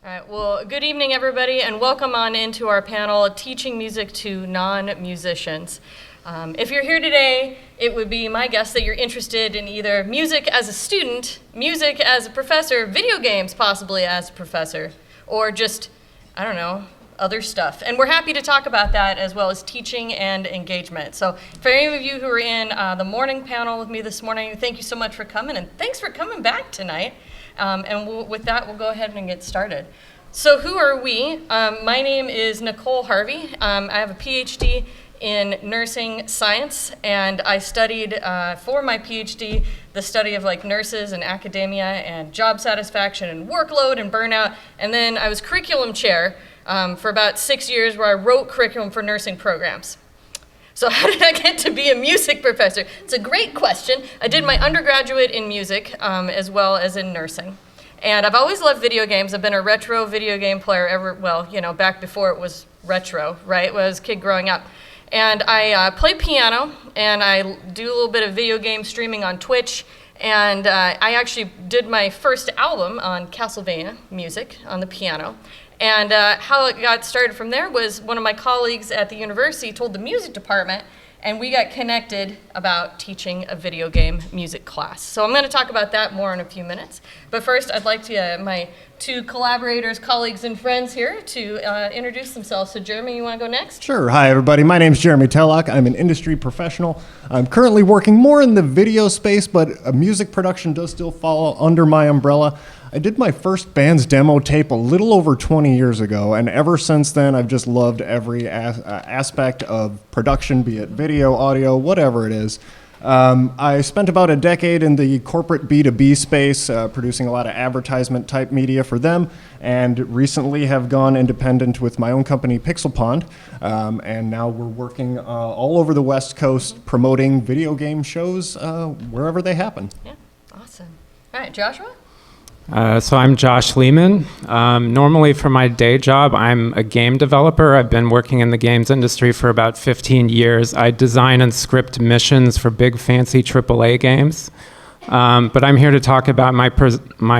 All right, well, good evening, everybody, and welcome on into our panel, Teaching Music to Non-Musicians. If you're here today, it would be my guess that you're interested in either music as a student, music as a professor, video games possibly as a professor, or just, I don't know, other stuff. And we're happy to talk about that as well as teaching and engagement. So for any of you who are in the morning panel with me this morning, thank you so much for coming, and thanks for coming back tonight. With that, we'll go ahead and get started. So who are we? My name is Nicole Harvey. I have a PhD in nursing science, and I studied for my PhD the study of like nurses and academia and job satisfaction and workload and burnout. And then I was curriculum chair for about 6 years where I wrote curriculum for nursing programs. So how did I get to be a music professor? It's a great question. I did my undergraduate in music as well as in nursing. And I've always loved video games. I've been a retro video game player back before it was retro, right? When I was a kid growing up. And I play piano, and I do a little bit of video game streaming on Twitch. And I actually did my first album on Castlevania music on the piano. And how it got started from there was one of my colleagues at the university told the music department, and we got connected about teaching a video game music class. So I'm going to talk about that more in a few minutes. But first, I'd like to my two collaborators, colleagues, and friends here to introduce themselves. So Jeremy, you want to go next? Sure. Hi, everybody. My name's Jeremy Tellock. I'm an industry professional. I'm currently working more in the video space, but music production does still fall under my umbrella. I did my first band's demo tape a little over 20 years ago, and ever since then, I've just loved every aspect of production, be it video, audio, whatever it is. I spent about a decade in the corporate B2B space, producing a lot of advertisement-type media for them, and recently have gone independent with my own company, Pixel Pond, and now we're working all over the West Coast promoting video game shows wherever they happen. Yeah, awesome. All right, Joshua? So I'm Josh Leman. Normally for my day job, I'm a game developer. I've been working in the games industry for about 15 years. I design and script missions for big fancy AAA games. But I'm here to talk about my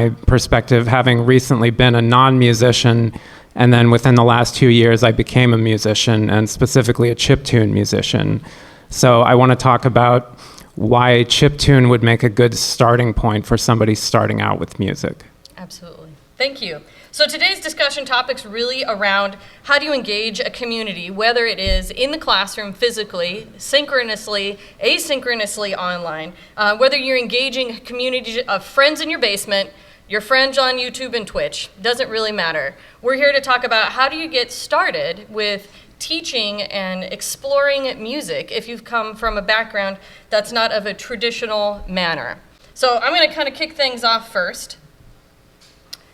perspective, having recently been a non-musician, and then within the last 2 years, I became a musician, and specifically a chiptune musician. So I want to talk about why chiptune would make a good starting point for somebody starting out with music. Absolutely. Thank you. So today's discussion topic's really around how do you engage a community, whether it is in the classroom physically, synchronously, asynchronously online, whether you're engaging a community of friends in your basement, your friends on YouTube and Twitch, doesn't really matter. We're here to talk about how do you get started with teaching and exploring music if you've come from a background that's not of a traditional manner. So I'm going to kind of kick things off first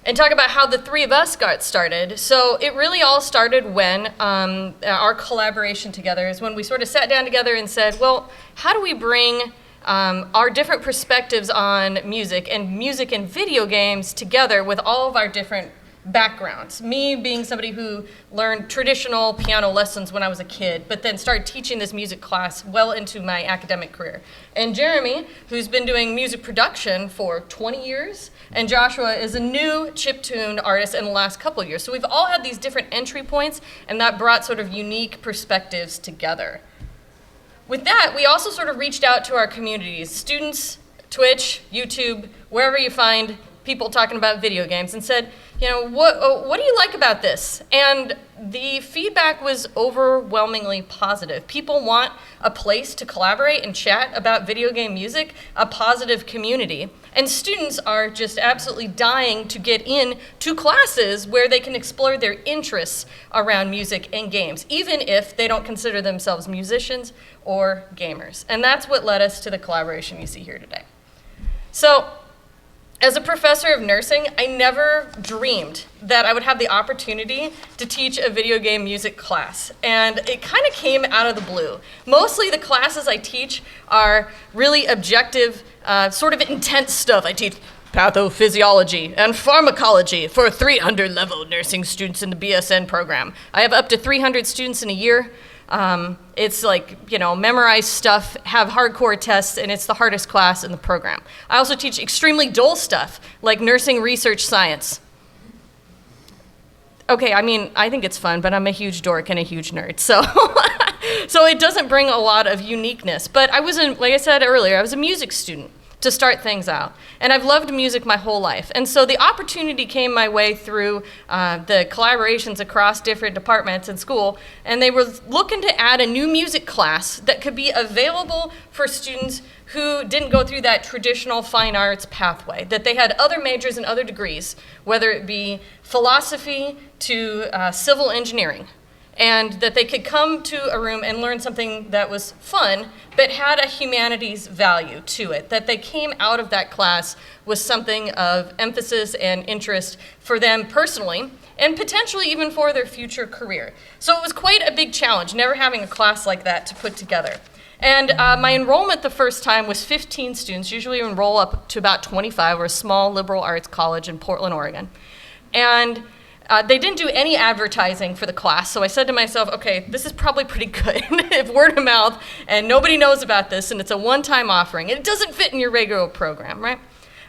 and talk about how the three of us got started. So it really all started when our collaboration together is when we sort of sat down together and said, well, how do we bring our different perspectives on music and video games together with all of our different backgrounds. Me being somebody who learned traditional piano lessons when I was a kid, but then started teaching this music class well into my academic career. And Jeremy, who's been doing music production for 20 years, and Joshua is a new chiptune artist in the last couple of years. So we've all had these different entry points, and that brought sort of unique perspectives together. With that, we also sort of reached out to our communities, students, Twitch, YouTube, wherever you find people talking about video games, and said, you know, what do you like about this? And the feedback was overwhelmingly positive. People want a place to collaborate and chat about video game music, a positive community. And students are just absolutely dying to get in to classes where they can explore their interests around music and games, even if they don't consider themselves musicians or gamers. And that's what led us to the collaboration you see here today. So, as a professor of nursing, I never dreamed that I would have the opportunity to teach a video game music class. And it kind of came out of the blue. Mostly the classes I teach are really objective, sort of intense stuff. I teach pathophysiology and pharmacology for 300-level nursing students in the BSN program. I have up to 300 students in a year. It's like, you know, memorize stuff, have hardcore tests, and it's the hardest class in the program. I also teach extremely dull stuff, like nursing research science. Okay, I mean, I think it's fun, but I'm a huge dork and a huge nerd, so so it doesn't bring a lot of uniqueness. But like I said earlier, I was a music student to start things out, and I've loved music my whole life. And so the opportunity came my way through the collaborations across different departments in school, and they were looking to add a new music class that could be available for students who didn't go through that traditional fine arts pathway, that they had other majors and other degrees, whether it be philosophy to civil engineering, and that they could come to a room and learn something that was fun, but had a humanities value to it, that they came out of that class with something of emphasis and interest for them personally, and potentially even for their future career. So it was quite a big challenge, never having a class like that to put together. And my enrollment the first time was 15 students. Usually you enroll up to about 25. We're a small liberal arts college in Portland, Oregon. And they didn't do any advertising for the class, so I said to myself, okay, this is probably pretty good if word of mouth and nobody knows about this and it's a one-time offering. It doesn't fit in your regular program, right?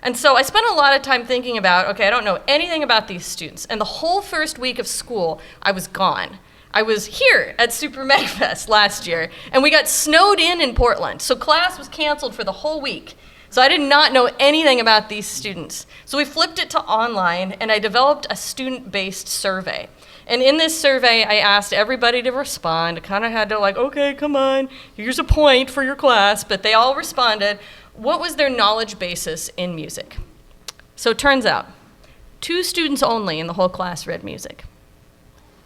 And so I spent a lot of time thinking about, okay, I don't know anything about these students. And the whole first week of school, I was gone. I was here at Super MAGFest last year, and we got snowed in Portland, so class was canceled for the whole week. So I did not know anything about these students. So we flipped it to online, and I developed a student-based survey. And in this survey, I asked everybody to respond. I kind of had to like, okay, come on, here's a point for your class, but they all responded. What was their knowledge basis in music? So it turns out, 2 students only in the whole class read music.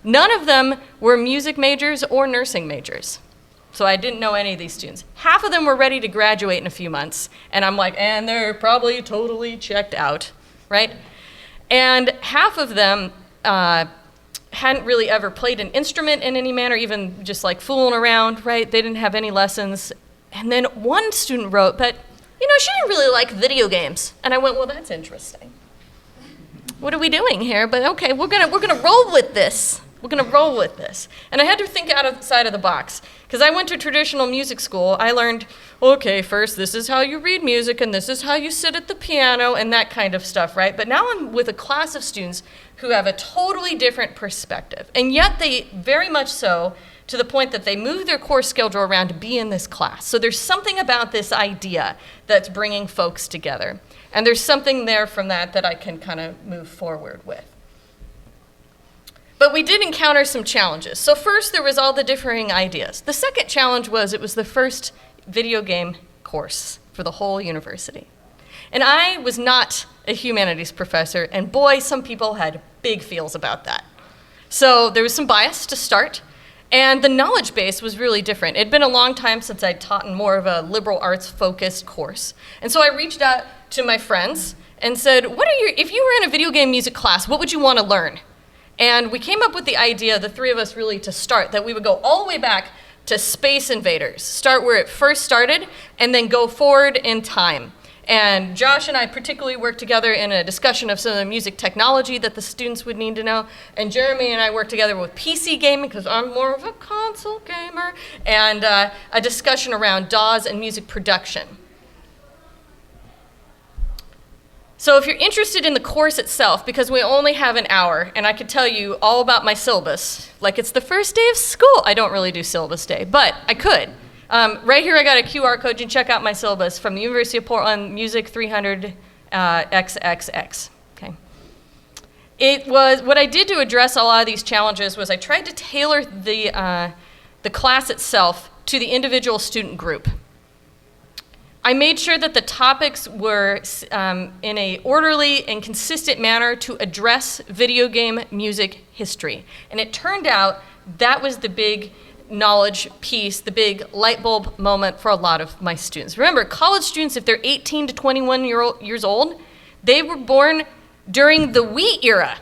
None of them were music majors or nursing majors. So I didn't know any of these students. Half of them were ready to graduate in a few months, and I'm like, and they're probably totally checked out, right? And half of them hadn't really ever played an instrument in any manner, even just like fooling around, right? They didn't have any lessons. And then one student wrote, but you know, she didn't really like video games. And I went, well, that's interesting. What are we doing here? But okay, we're gonna roll with this. We're going to roll with this. And I had to think outside of the box. Because I went to traditional music school, I learned, okay, first this is how you read music, and this is how you sit at the piano, and that kind of stuff, right? But now I'm with a class of students who have a totally different perspective. And yet they, very much so, to the point that they move their course schedule around to be in this class. So there's something about this idea that's bringing folks together. And there's something there from that I can kind of move forward with. But we did encounter some challenges. So first, there was all the differing ideas. The second challenge was it was the first video game course for the whole university. And I was not a humanities professor, and boy, some people had big feels about that. So there was some bias to start, and the knowledge base was really different. It had been a long time since I'd taught in more of a liberal arts-focused course. And so I reached out to my friends and said, if you were in a video game music class, what would you want to learn? And we came up with the idea, the 3 of us really, to start, that we would go all the way back to Space Invaders, start where it first started, and then go forward in time. And Josh and I particularly worked together in a discussion of some of the music technology that the students would need to know. And Jeremy and I worked together with PC gaming, because I'm more of a console gamer, and a discussion around DAWs and music production. So if you're interested in the course itself, because we only have an hour, and I could tell you all about my syllabus, like it's the first day of school. I don't really do syllabus day, but I could. Right here I got a QR code. You can check out my syllabus from the University of Portland, Music 300 XXX. Okay. What I did to address a lot of these challenges was I tried to tailor the class itself to the individual student group. I made sure that the topics were in a orderly and consistent manner to address video game music history. And it turned out that was the big knowledge piece, the big light bulb moment for a lot of my students. Remember, college students, if they're 18 to 21 years old, they were born during the Wii era.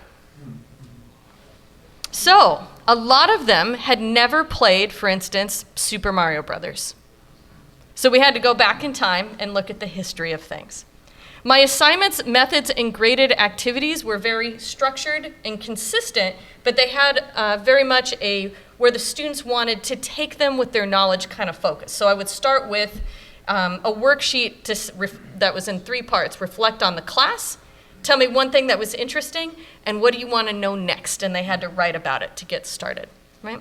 So a lot of them had never played, for instance, Super Mario Brothers. So we had to go back in time and look at the history of things. My assignments, methods, and graded activities were very structured and consistent, but they had very much where the students wanted to take them with their knowledge kind of focus. So I would start with a worksheet that was in 3 parts: reflect on the class, Tell me one thing that was interesting, and what do you want to know next? And they had to write about it to get started, right?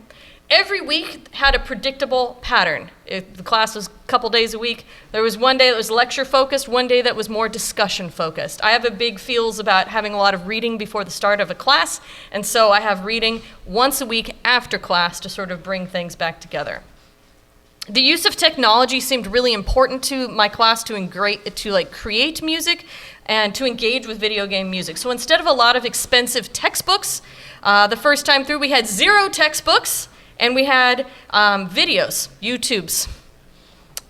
Every week had a predictable pattern. If the class was a couple days a week, there was one day that was lecture focused, one day that was more discussion focused. I have a big feels about having a lot of reading before the start of a class, and so I have reading once a week after class to sort of bring things back together. The use of technology seemed really important to my class to create music and to engage with video game music. So instead of a lot of expensive textbooks, the first time through we had 0 textbooks, and we had videos, YouTubes,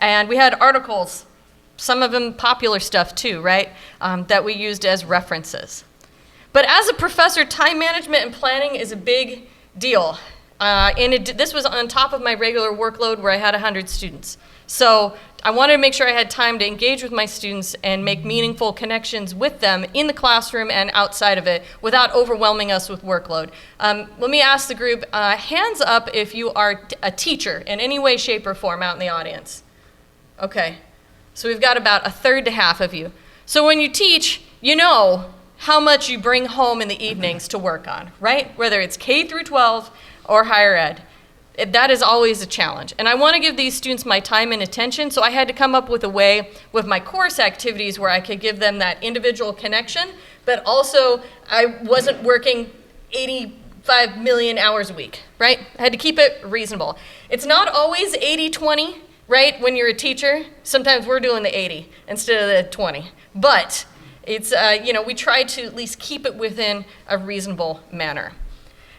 and we had articles, some of them popular stuff too, right, that we used as references. But as a professor, time management and planning is a big deal. This was on top of my regular workload where I had 100 students. So I wanted to make sure I had time to engage with my students and make meaningful connections with them in the classroom and outside of it without overwhelming us with workload. Let me ask the group, hands up if you are a teacher in any way, shape, or form out in the audience. Okay, so we've got about a third to half of you. So when you teach, you know how much you bring home in the evenings to work on, right? Whether it's K through 12 or higher ed. That is always a challenge. And I want to give these students my time and attention, so I had to come up with a way with my course activities where I could give them that individual connection, but also I wasn't working 85 million hours a week, right? I had to keep it reasonable. It's not always 80-20, right, when you're a teacher. Sometimes we're doing the 80 instead of the 20. But it's, we try to at least keep it within a reasonable manner.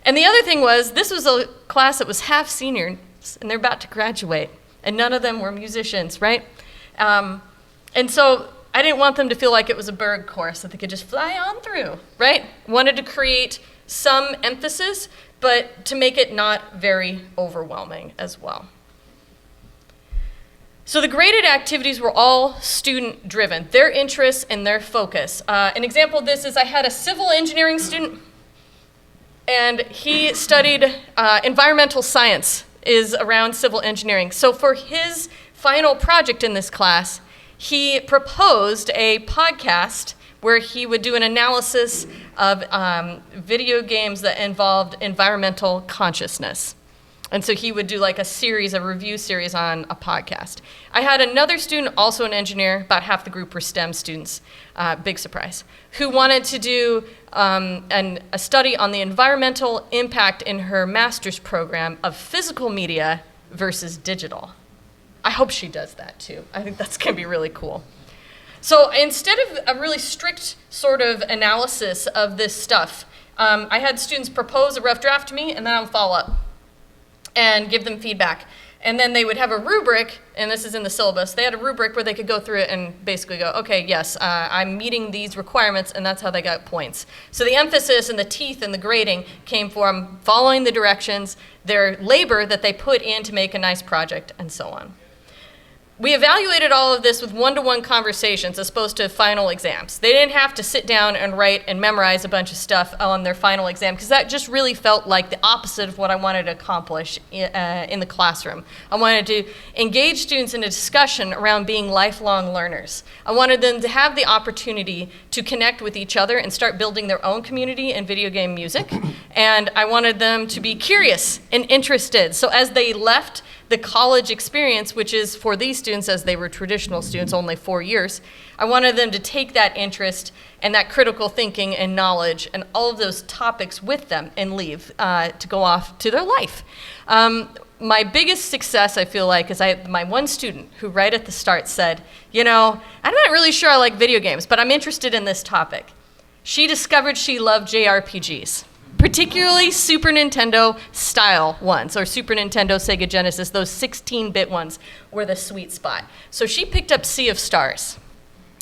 And the other thing was, this was a class that was half seniors, and they're about to graduate, and none of them were musicians, right? And so I didn't want them to feel like it was a Berg course that they could just fly on through, right? Wanted to create some emphasis, but to make it not very overwhelming as well. So the graded activities were all student-driven, their interests and their focus. An example of this is I had a civil engineering student, and he studied environmental science is around civil engineering. So for his final project in this class, he proposed a podcast where he would do an analysis of video games that involved environmental consciousness. And so he would do like a review series on a podcast. I had another student, also an engineer, about half the group were STEM students, big surprise, who wanted to do a study on the environmental impact in her master's program of physical media versus digital. I hope she does that too. I think that's gonna be really cool. So instead of a really strict sort of analysis of this stuff, I had students propose a rough draft to me, and then I would follow up and give them feedback. And then they would have a rubric, and this is in the syllabus, they had a rubric where they could go through it and basically go, okay, yes, I'm meeting these requirements, and that's how they got points. So the emphasis and the teeth and the grading came from following the directions, their labor that they put in to make a nice project, and so on. We evaluated all of this with one-to-one conversations as opposed to final exams. They didn't have to sit down and write and memorize a bunch of stuff on their final exam, because that just really felt like the opposite of what I wanted to accomplish in the classroom. I wanted to engage students in a discussion around being lifelong learners. I wanted them to have the opportunity to connect with each other and start building their own community in video game music. And I wanted them to be curious and interested. So as they left the college experience, which is for these students, as they were traditional students, only 4 years, I wanted them to take that interest and that critical thinking and knowledge and all of those topics with them and leave to go off to their life. My biggest success, I feel like, is my one student who right at the start said, I'm not really sure I like video games, but I'm interested in this topic. She discovered she loved JRPGs. Particularly Super Nintendo style ones, or Super Nintendo, Sega Genesis, those 16-bit ones were the sweet spot. So she picked up Sea of Stars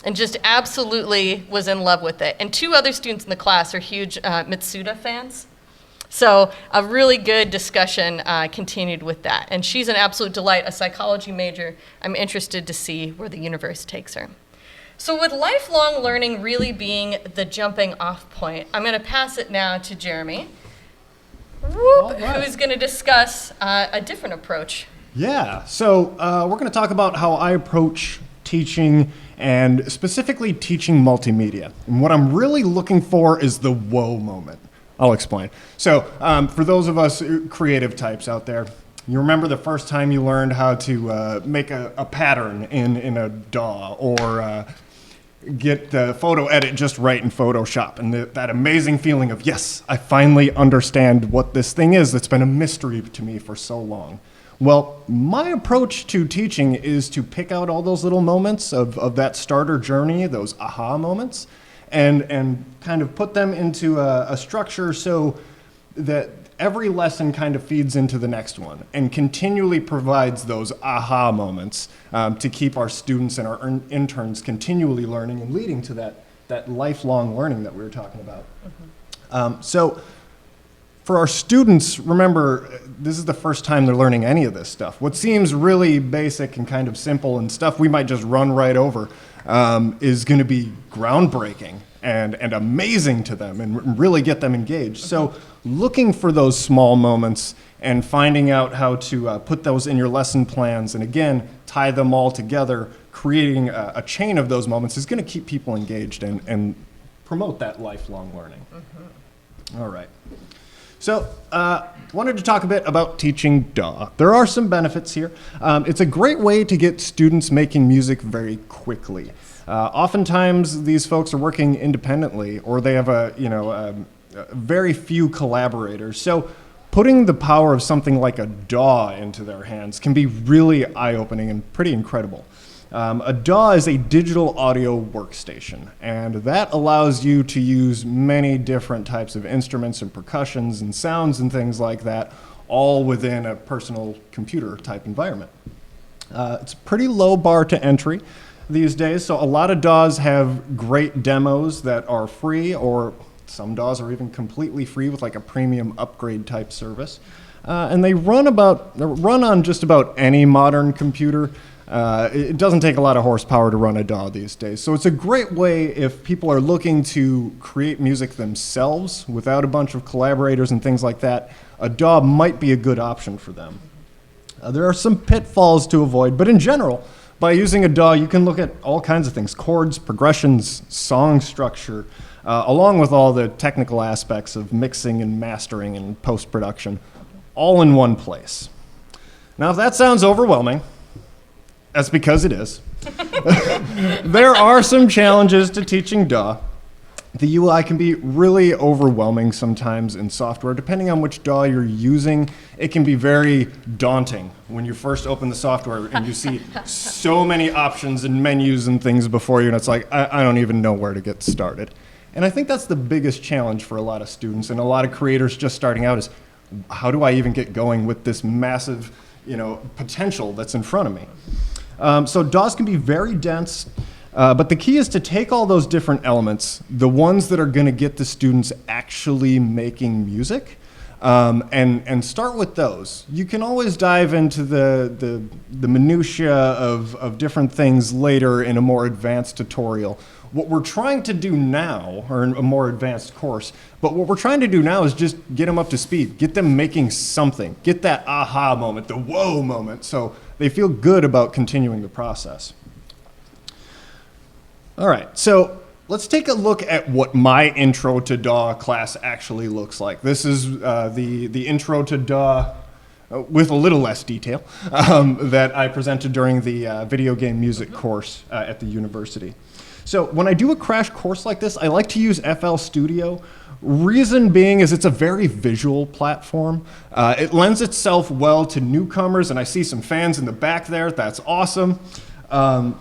and just absolutely was in love with it. And 2 other students in the class are huge Mitsuda fans. So a really good discussion continued with that. And she's an absolute delight, a psychology major. I'm interested to see where the universe takes her. So with lifelong learning really being the jumping off point, I'm going to pass it now to Jeremy, who's going to discuss a different approach. Yeah, so we're going to talk about how I approach teaching, and specifically teaching multimedia. And what I'm really looking for is the whoa moment. I'll explain. So for those of us creative types out there, you remember the first time you learned how to make a pattern in a DAW, or get the photo edit just right in Photoshop, and that amazing feeling of, yes, I finally understand what this thing is that's been a mystery to me for so long. Well, my approach to teaching is to pick out all those little moments of that starter journey, those aha moments, and kind of put them into a structure so that every lesson kind of feeds into the next one and continually provides those aha moments to keep our students and our interns continually learning and leading to that lifelong learning that we were talking about. So for our students, remember, this is the first time they're learning any of this stuff. What seems really basic and kind of simple and stuff we might just run right over is going to be groundbreaking and amazing to them and really get them engaged. So looking for those small moments and finding out how to put those in your lesson plans and, again, tie them all together, creating a chain of those moments is going to keep people engaged and promote that lifelong learning. All right. So wanted to talk a bit about teaching DAW. There are some benefits here. It's a great way to get students making music very quickly. Oftentimes, these folks are working independently, or they have very few collaborators. So putting the power of something like a DAW into their hands can be really eye-opening and pretty incredible. A DAW is a digital audio workstation, and that allows you to use many different types of instruments and percussions and sounds and things like that, all within a personal computer type environment. It's a pretty low bar to entry these days, so a lot of DAWs have great demos that are free, or some DAWs are even completely free with like a premium upgrade type service. And they run on just about any modern computer. It doesn't take a lot of horsepower to run a DAW these days. So it's a great way if people are looking to create music themselves without a bunch of collaborators and things like that. A DAW might be a good option for them. There are some pitfalls to avoid, but in general, by using a DAW, you can look at all kinds of things: chords, progressions, song structure, along with all the technical aspects of mixing and mastering and post-production, all in one place. Now, if that sounds overwhelming, that's because it is. There are some challenges to teaching DAW. The UI can be really overwhelming sometimes in software. Depending on which DAW you're using, it can be very daunting when you first open the software and you see so many options and menus and things before you, and it's like, I don't even know where to get started. And I think that's the biggest challenge for a lot of students and a lot of creators just starting out is, how do I even get going with this massive, potential that's in front of me? So DAWs can be very dense, but the key is to take all those different elements, the ones that are going to get the students actually making music, and start with those. You can always dive into the minutia of different things later in a more advanced tutorial. What we're trying to do now, or in a more advanced course, but what we're trying to do now is just get them up to speed, get them making something, get that aha moment, the whoa moment, so they feel good about continuing the process. All right, so let's take a look at what my Intro to DAW class actually looks like. This is the Intro to DAW with a little less detail that I presented during the video game music course at the university. So when I do a crash course like this, I like to use FL Studio. Reason being is it's a very visual platform. It lends itself well to newcomers, and I see some fans in the back there. That's awesome.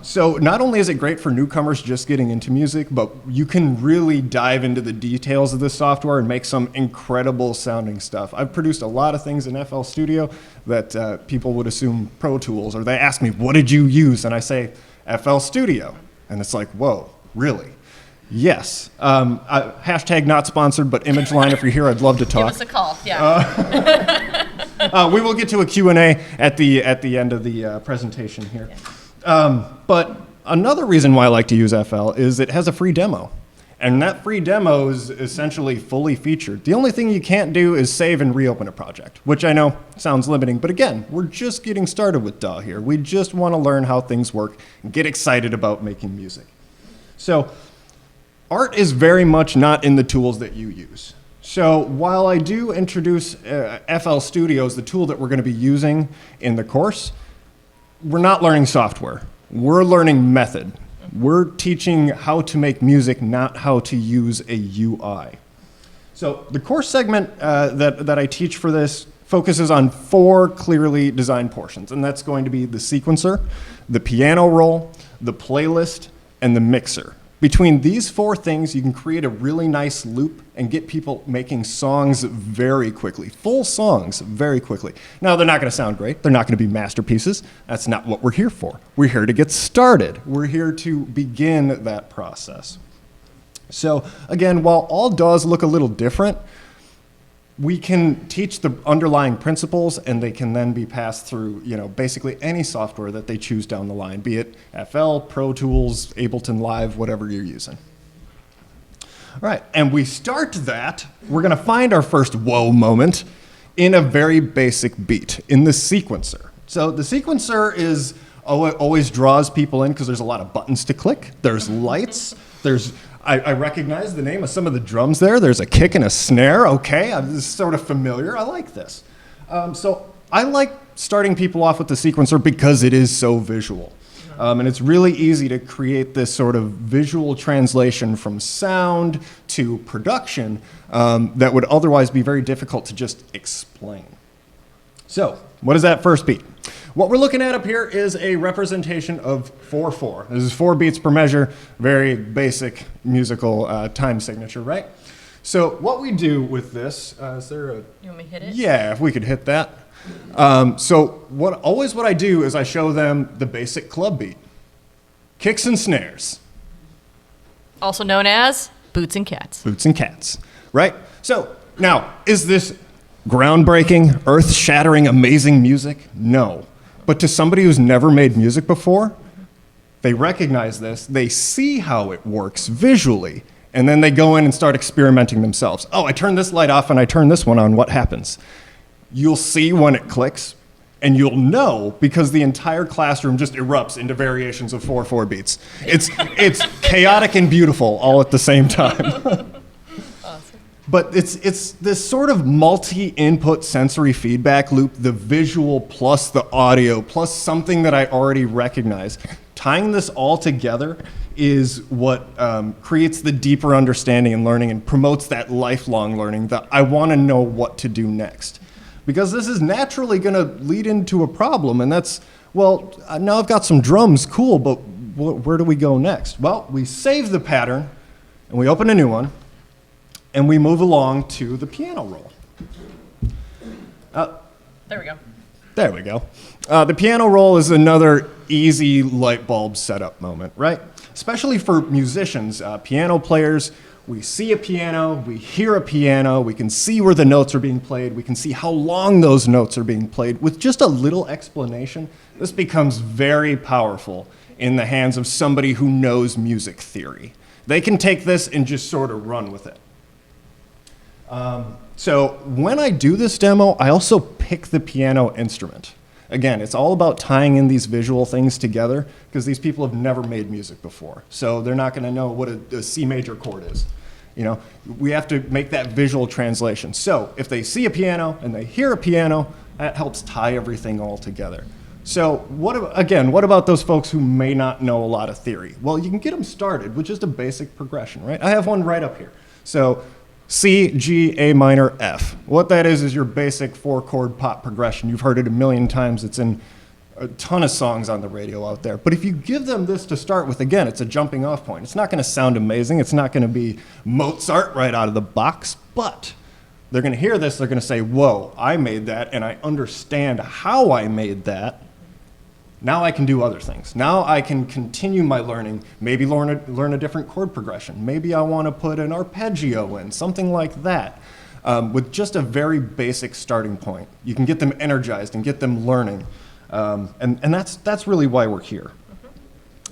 So not only is it great for newcomers just getting into music, but you can really dive into the details of this software and make some incredible sounding stuff. I've produced a lot of things in FL Studio that people would assume Pro Tools, or they ask me, what did you use? And I say, FL Studio. And it's like, whoa, really? Yes. Hashtag not sponsored, but ImageLine, if you're here, I'd love to talk. Give us a call, yeah. We will get to a Q&A at the end of the presentation here. Yeah. But another reason why I like to use FL is it has a free demo. And that free demo is essentially fully featured. The only thing you can't do is save and reopen a project, which I know sounds limiting, but again, we're just getting started with DAW here. We just want to learn how things work and get excited about making music. So art is very much not in the tools that you use. So while I do introduce FL Studio as the tool that we're going to be using in the course, we're not learning software. We're learning method. We're teaching how to make music, not how to use a UI. So the course segment that I teach for this focuses on 4 clearly designed portions, and that's going to be the sequencer, the piano roll, the playlist, and the mixer. Between these 4 things, you can create a really nice loop and get people making songs very quickly, full songs very quickly. Now, they're not going to sound great. They're not going to be masterpieces. That's not what we're here for. We're here to get started. We're here to begin that process. So again, while all DAWs look a little different, we can teach the underlying principles, and they can then be passed through, basically any software that they choose down the line, be it FL, Pro Tools, Ableton Live, whatever you're using. All right, and we start that, we're gonna find our first whoa moment in a very basic beat, in the sequencer. So the sequencer is always draws people in because there's a lot of buttons to click, there's lights, I recognize the name of some of the drums there. There's a kick and a snare. Okay, this is sort of familiar. I like this. So I like starting people off with the sequencer because it is so visual. And it's really easy to create this sort of visual translation from sound to production that would otherwise be very difficult to just explain. So what is that first beat? What we're looking at up here is a representation of 4/4. This is 4 beats per measure, very basic musical time signature, right? So what we do with this, is there a... You want me to hit it? Yeah, if we could hit that. So what I do is I show them the basic club beat. Kicks and snares. Also known as boots and cats. Boots and cats, right? So now, is this groundbreaking, earth-shattering, amazing music? No. But to somebody who's never made music before, they recognize this, they see how it works visually, and then they go in and start experimenting themselves. Oh, I turn this light off and I turn this one on, what happens? You'll see when it clicks, and you'll know because the entire classroom just erupts into variations of 4/4 beats. It's chaotic and beautiful all at the same time. But it's this sort of multi-input sensory feedback loop, the visual plus the audio plus something that I already recognize. Tying this all together is what creates the deeper understanding and learning and promotes that lifelong learning that I want to know what to do next. Because this is naturally going to lead into a problem, and that's, well, now I've got some drums, cool, but where do we go next? Well, we save the pattern, and we open a new one, and we move along to the piano roll. There we go. There we go. The piano roll is another easy light bulb setup moment, right? Especially for musicians, piano players. We see a piano, we hear a piano, we can see where the notes are being played, we can see how long those notes are being played. With just a little explanation, this becomes very powerful in the hands of somebody who knows music theory. They can take this and just sort of run with it. So when I do this demo, I also pick the piano instrument. Again, it's all about tying in these visual things together because these people have never made music before. So they're not going to know what a C major chord is. We have to make that visual translation. So if they see a piano and they hear a piano, that helps tie everything all together. So what about those folks who may not know a lot of theory? Well, you can get them started with just a basic progression, right? I have one right up here. So C, G, A minor, F. What that is your basic 4-chord pop progression. You've heard it a million times. It's in a ton of songs on the radio out there. But if you give them this to start with, again, it's a jumping off point. It's not going to sound amazing. It's not going to be Mozart right out of the box, but they're going to hear this. They're going to say, whoa, I made that, and I understand how I made that. Now I can do other things. Now I can continue my learning, maybe learn a different chord progression. Maybe I want to put an arpeggio in, something like that. With just a very basic starting point. You can get them energized and get them learning. And that's really why we're here.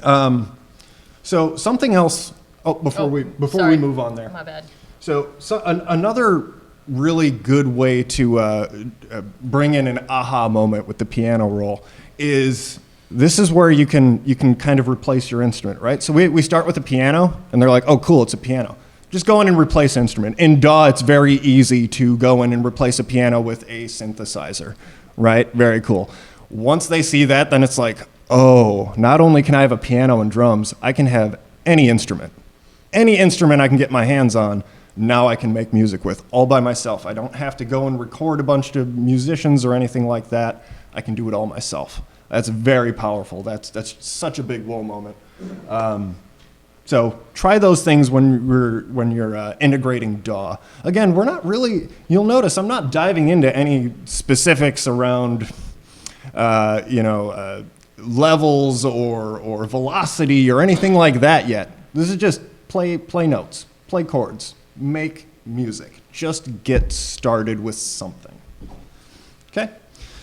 So something else Oh, before we sorry. move on there. My bad. So another really good way to bring in an aha moment with the piano roll is this is where you can kind of replace your instrument, right? So we start with a piano, and they're like, oh, cool, it's a piano. Just go in and replace instrument. In DAW, it's very easy to go in and replace a piano with a synthesizer, right? Very cool. Once they see that, then it's like, oh, not only can I have a piano and drums, I can have any instrument. Any instrument I can get my hands on, now I can make music with, all by myself. I don't have to go and record a bunch of musicians or anything like that. I can do it all myself. That's very powerful. That's such a big whoa moment. So try those things when you're integrating DAW. Again, we're not really, you'll notice I'm not diving into any specifics around levels or velocity or anything like that yet. This is just play notes, play chords, make music. Just get started with something. Okay?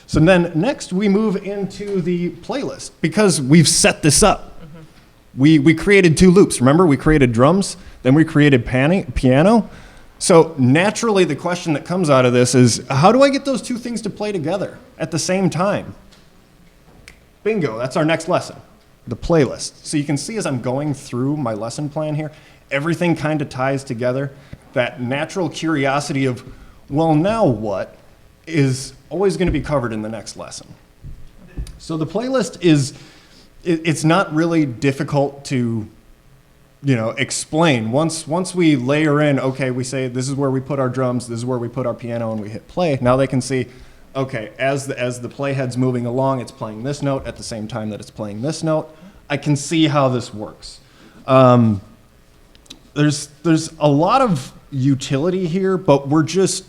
So then next we move into the playlist because we've set this up. We created 2 loops. Remember, we created drums, then we created piano. So naturally the question that comes out of this is, how do I get those 2 things to play together at the same time? Bingo, that's our next lesson, the playlist. So you can see as I'm going through my lesson plan here, everything kind of ties together. That natural curiosity of, well, now what, is always going to be covered in the next lesson. So the playlist is, it's not really difficult to, explain. Once we layer in, okay, we say this is where we put our drums, this is where we put our piano, and we hit play. Now they can see, okay, as the playhead's moving along, it's playing this note at the same time that it's playing this note. I can see how this works. There's a lot of utility here, but we're just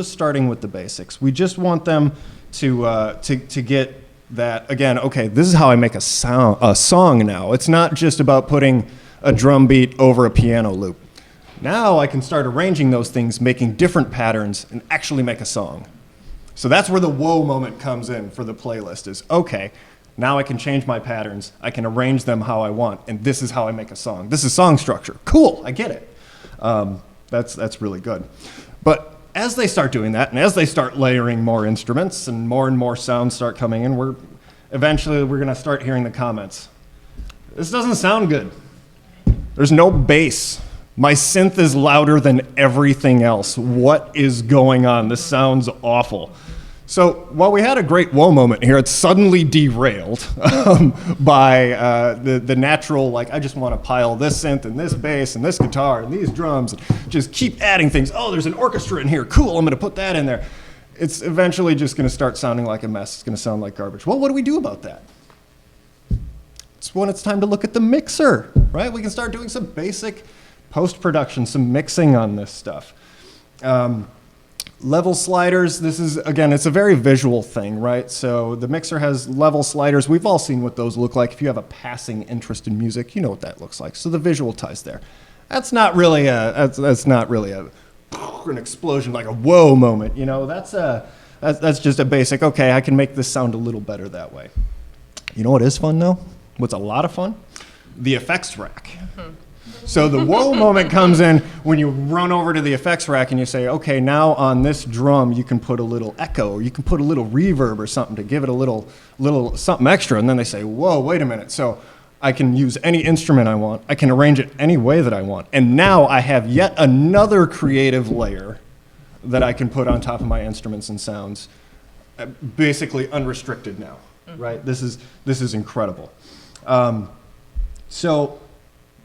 starting with the basics. We just want them to get that, again, okay, this is how I make a song now. It's not just about putting a drum beat over a piano loop. Now I can start arranging those things, making different patterns, and actually make a song. So that's where the whoa moment comes in for the playlist is, okay, now I can change my patterns, I can arrange them how I want, and this is how I make a song. This is song structure. Cool, I get it. That's really good. But as they start doing that, and as they start layering more instruments and more sounds start coming in, eventually we're gonna start hearing the comments. This doesn't sound good. There's no bass. My synth is louder than everything else. What is going on? This sounds awful. So while we had a great whoa moment here, it's suddenly derailed by the natural, like, I just want to pile this synth and this bass and this guitar and these drums and just keep adding things. Oh, there's an orchestra in here. Cool, I'm going to put that in there. It's eventually just going to start sounding like a mess. It's going to sound like garbage. Well, what do we do about that? It's when it's time to look at the mixer, right? We can start doing some basic post-production, some mixing on this stuff. Level sliders, this is, again, it's a very visual thing, right? So the mixer has level sliders. We've all seen what those look like. If you have a passing interest in music, you know what that looks like. So the visual ties there. That's not really an explosion, like a whoa moment, that's just a basic, okay, I can make this sound a little better that way. You know what is fun though? What's a lot of fun? The effects rack. So the whoa moment comes in when you run over to the effects rack and you say, okay, now on this drum you can put a little echo, or you can put a little reverb or something to give it a little something extra. And then they say, whoa, wait a minute. So I can use any instrument I want. I can arrange it any way that I want. And now I have yet another creative layer that I can put on top of my instruments and sounds, basically unrestricted now, right? This is incredible. So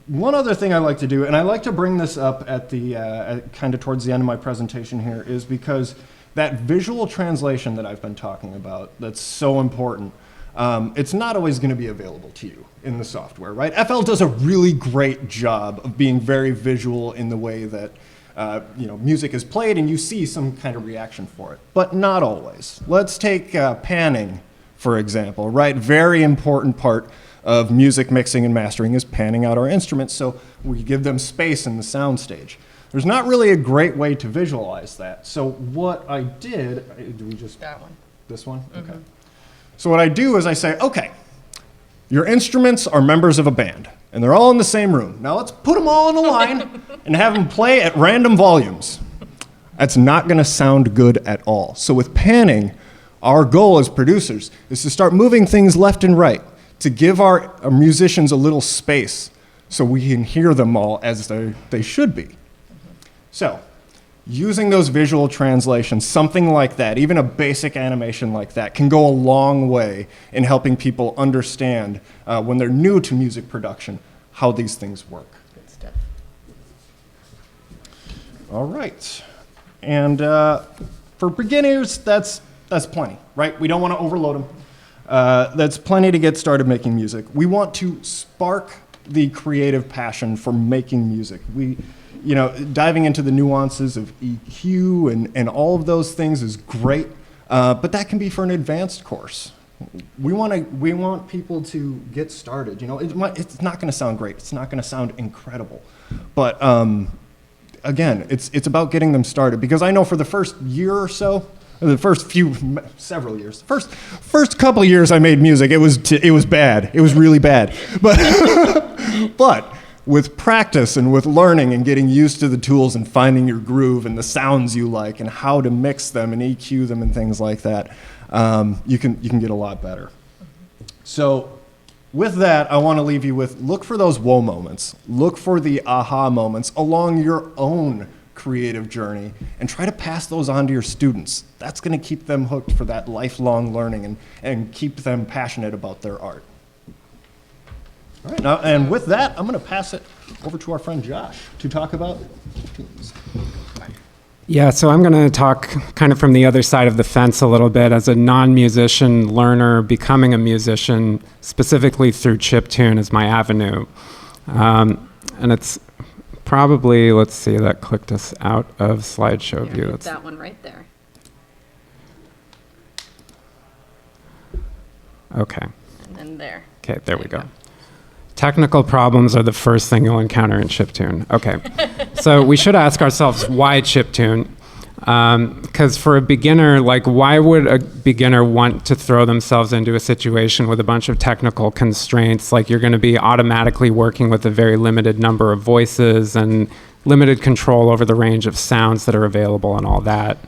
one other thing I like to do, and I like to bring this up at the kind of towards the end of my presentation here, is because that visual translation that I've been talking about, that's so important, it's not always going to be available to you in the software, right? FL does a really great job of being very visual in the way that music is played and you see some kind of reaction for it, but not always. Let's take panning, for example, right? Very important part of music mixing and mastering is panning out our instruments so we give them space in the sound stage. There's not really a great way to visualize that. So what I did, do we just... That one. This one? Okay. So what I do is I say, okay, your instruments are members of a band. and they're all in the same room. Now let's put them all in a line and have them play at random volumes. That's not going to sound good at all. So with panning, our goal as producers is to start moving things left and right, to give our musicians a little space so we can hear them all as they should be. So, using those visual translations, something like that, even a basic animation like that, can go a long way in helping people understand, when they're new to music production, how these things work. Good stuff. All right. And for beginners, that's plenty, right? We don't want to overload them. That's plenty to get started making music. We want to spark the creative passion for making music. Diving into the nuances of EQ and all of those things is great, but that can be for an advanced course. We want people to get started. It's not going to sound great. It's not going to sound incredible, but again, it's about getting them started, because I know for the first year or so, several years, first couple of years I made music, it was bad. It was really bad, but with practice and with learning and getting used to the tools and finding your groove and the sounds you like and how to mix them and EQ them and things like that, you can get a lot better. So with that, I want to leave you with, look for those whoa moments. Look for the aha moments along your own creative journey and try to pass those on to your students. That's going to keep them hooked for that lifelong learning and keep them passionate about their art. All right, now, and with that, I'm going to pass it over to our friend Josh to talk about tunes. Yeah, so I'm going to talk kind of from the other side of the fence a little bit as a non-musician learner becoming a musician, specifically through chiptune as my avenue. And it's probably, let's see, that clicked us out of slideshow view. That's that one right there. Okay. And then there. Okay, there we go. Technical problems are the first thing you'll encounter in chiptune. Okay, so we should ask ourselves, why chiptune? Because for a beginner, why would a beginner want to throw themselves into a situation with a bunch of technical constraints? Like, you're going to be automatically working with a very limited number of voices and limited control over the range of sounds that are available and all that.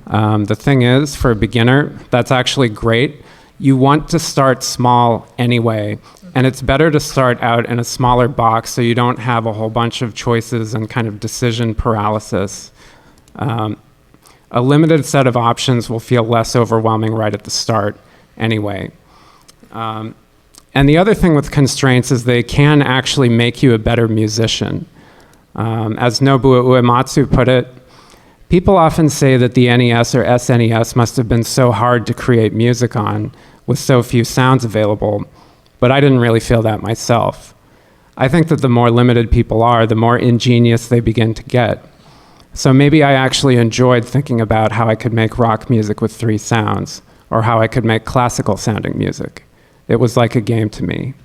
The thing is, for a beginner, that's actually great. You want to start small anyway. And it's better to start out in a smaller box so you don't have a whole bunch of choices and kind of decision paralysis. A limited set of options will feel less overwhelming right at the start anyway. And the other thing with constraints is they can actually make you a better musician. As Nobuo Uematsu put it, people often say that the NES or SNES must have been so hard to create music on with so few sounds available. But I didn't really feel that myself. I think that the more limited people are, the more ingenious they begin to get. So maybe I actually enjoyed thinking about how I could make rock music with 3 sounds, or how I could make classical sounding music. It was like a game to me.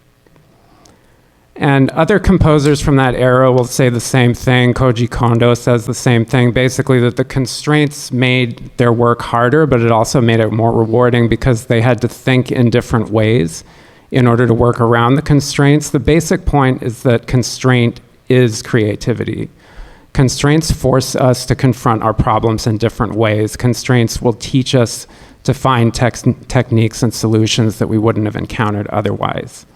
And other composers from that era will say the same thing. Koji Kondo says the same thing, basically that the constraints made their work harder, but it also made it more rewarding because they had to think in different ways in order to work around the constraints. The basic point is that constraint is creativity. Constraints force us to confront our problems in different ways. Constraints will teach us to find techniques and solutions that we wouldn't have encountered otherwise.